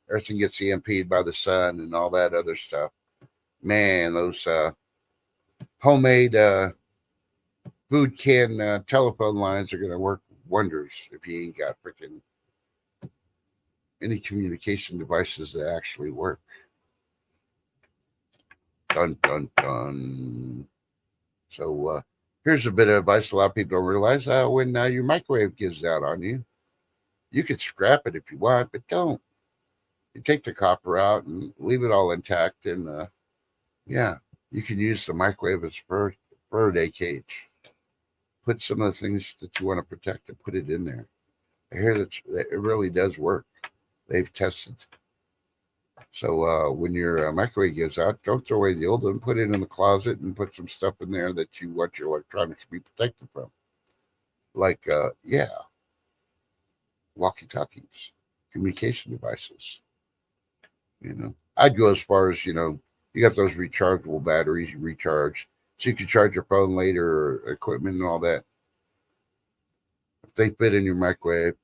everything gets EMP'd by the sun and all that other stuff, man, those homemade food can telephone lines are going to work wonders if you ain't got freaking any communication devices that actually work. Dun, dun, dun. So here's a bit of advice a lot of people don't realize. When your microwave gives out on you, you could scrap it if you want, but don't. You take the copper out and leave it all intact, and you can use the microwave as Faraday cage. Put some of the things that you want to protect and put it in there. I hear that it really does work. They've tested. So when your microwave gives out, don't throw away the old one. Put it in the closet and put some stuff in there that you want your electronics to be protected from. Like, walkie-talkies, communication devices. I'd go as far as, you got those rechargeable batteries you recharge so you can charge your phone later or equipment and all that. If they fit in your microwave,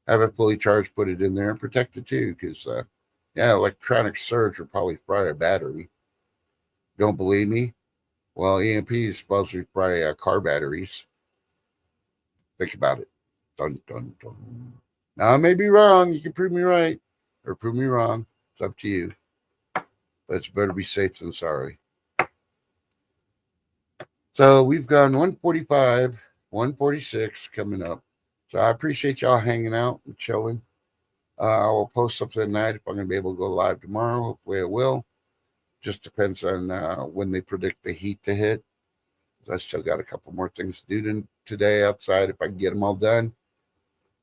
have it fully charged, put it in there and protect it too. Because, electronic surge will probably fry a battery. Don't believe me? Well, EMP is supposed to fry car batteries. Think about it. Dun, dun, dun. Now, I may be wrong. You can prove me right or prove me wrong. It's up to you. but it's better be safe than sorry. So we've gone 145, 146 coming up. So I appreciate y'all hanging out and chilling. I will post something tonight if I'm going to be able to go live tomorrow. Hopefully I will. Just depends on when they predict the heat to hit. I still got a couple more things to do today outside. If I can get them all done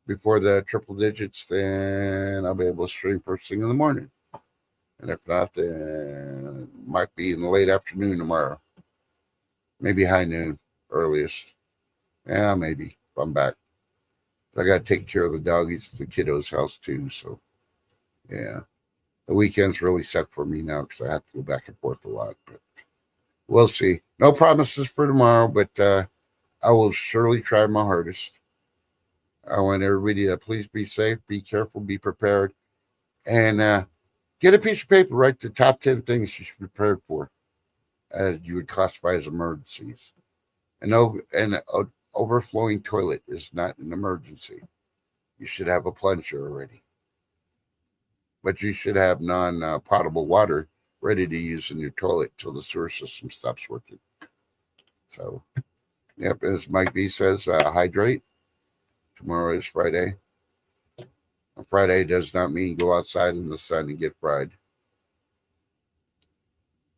before the triple digits, then I'll be able to stream first thing in the morning. And if not, then it might be in the late afternoon tomorrow. Maybe high noon, earliest. Yeah, maybe if I'm back. I got to take care of the doggies at the kiddos' house too. So, yeah. The weekend's really set for me now because I have to go back and forth a lot. But we'll see. No promises for tomorrow, but I will surely try my hardest. I want everybody to please be safe, be careful, be prepared, and get a piece of paper. Write the top 10 things you should be prepared for, as you would classify as emergencies. An overflowing toilet is not an emergency. You should have a plunger already, but you should have non-potable water ready to use in your toilet till the sewer system stops working. So, yep, as Mike B says, hydrate. Tomorrow is Friday. Friday does not mean go outside in the sun and get fried.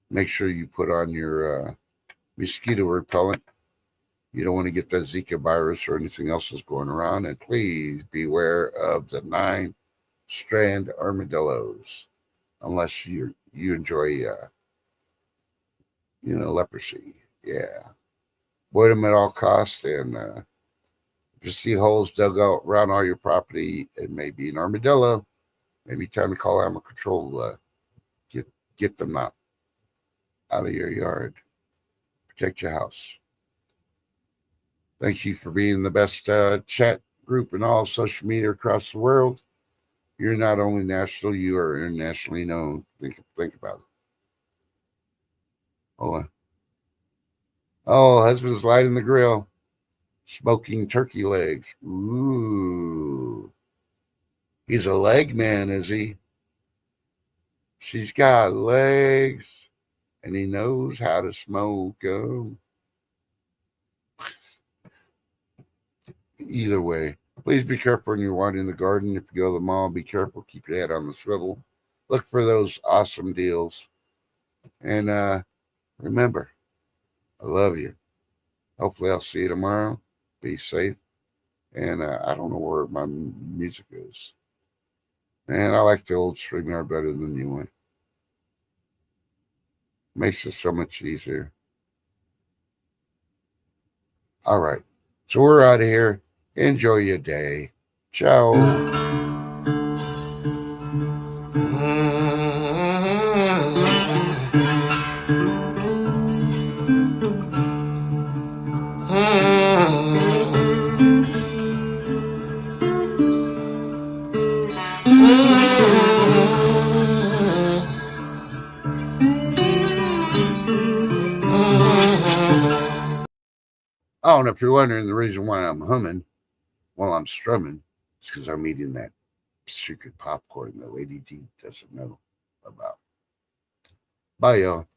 Make sure you put on your mosquito repellent. You don't want to get that Zika virus or anything else that's going around. And please beware of the 9-strand armadillos, unless you enjoy, leprosy. Yeah. Avoid them at all costs. And if you see holes dug out around all your property, it may be an armadillo. Maybe time to call animal control. Get them out of your yard. Protect your house. Thank you for being the best chat group in all social media across the world. You're not only national, you are internationally known. Think about it. Hold on. Oh, husband's lighting the grill, smoking turkey legs. Ooh. He's a leg man, is he? She's got legs, and he knows how to smoke them. Either way, please be careful when you're watering the garden. If you go to the mall, be careful. Keep your head on the swivel. Look for those awesome deals. And remember, I love you. Hopefully I'll see you tomorrow. Be safe. And I don't know where my music is. Man, I like the old StreamYard better than the new one. Makes it so much easier. All right. So we're out of here. Enjoy your day. Ciao. Oh, and if you're wondering the reason why I'm humming while I'm strumming, it's because I'm eating that secret popcorn that Lady D doesn't know about. Bye, y'all.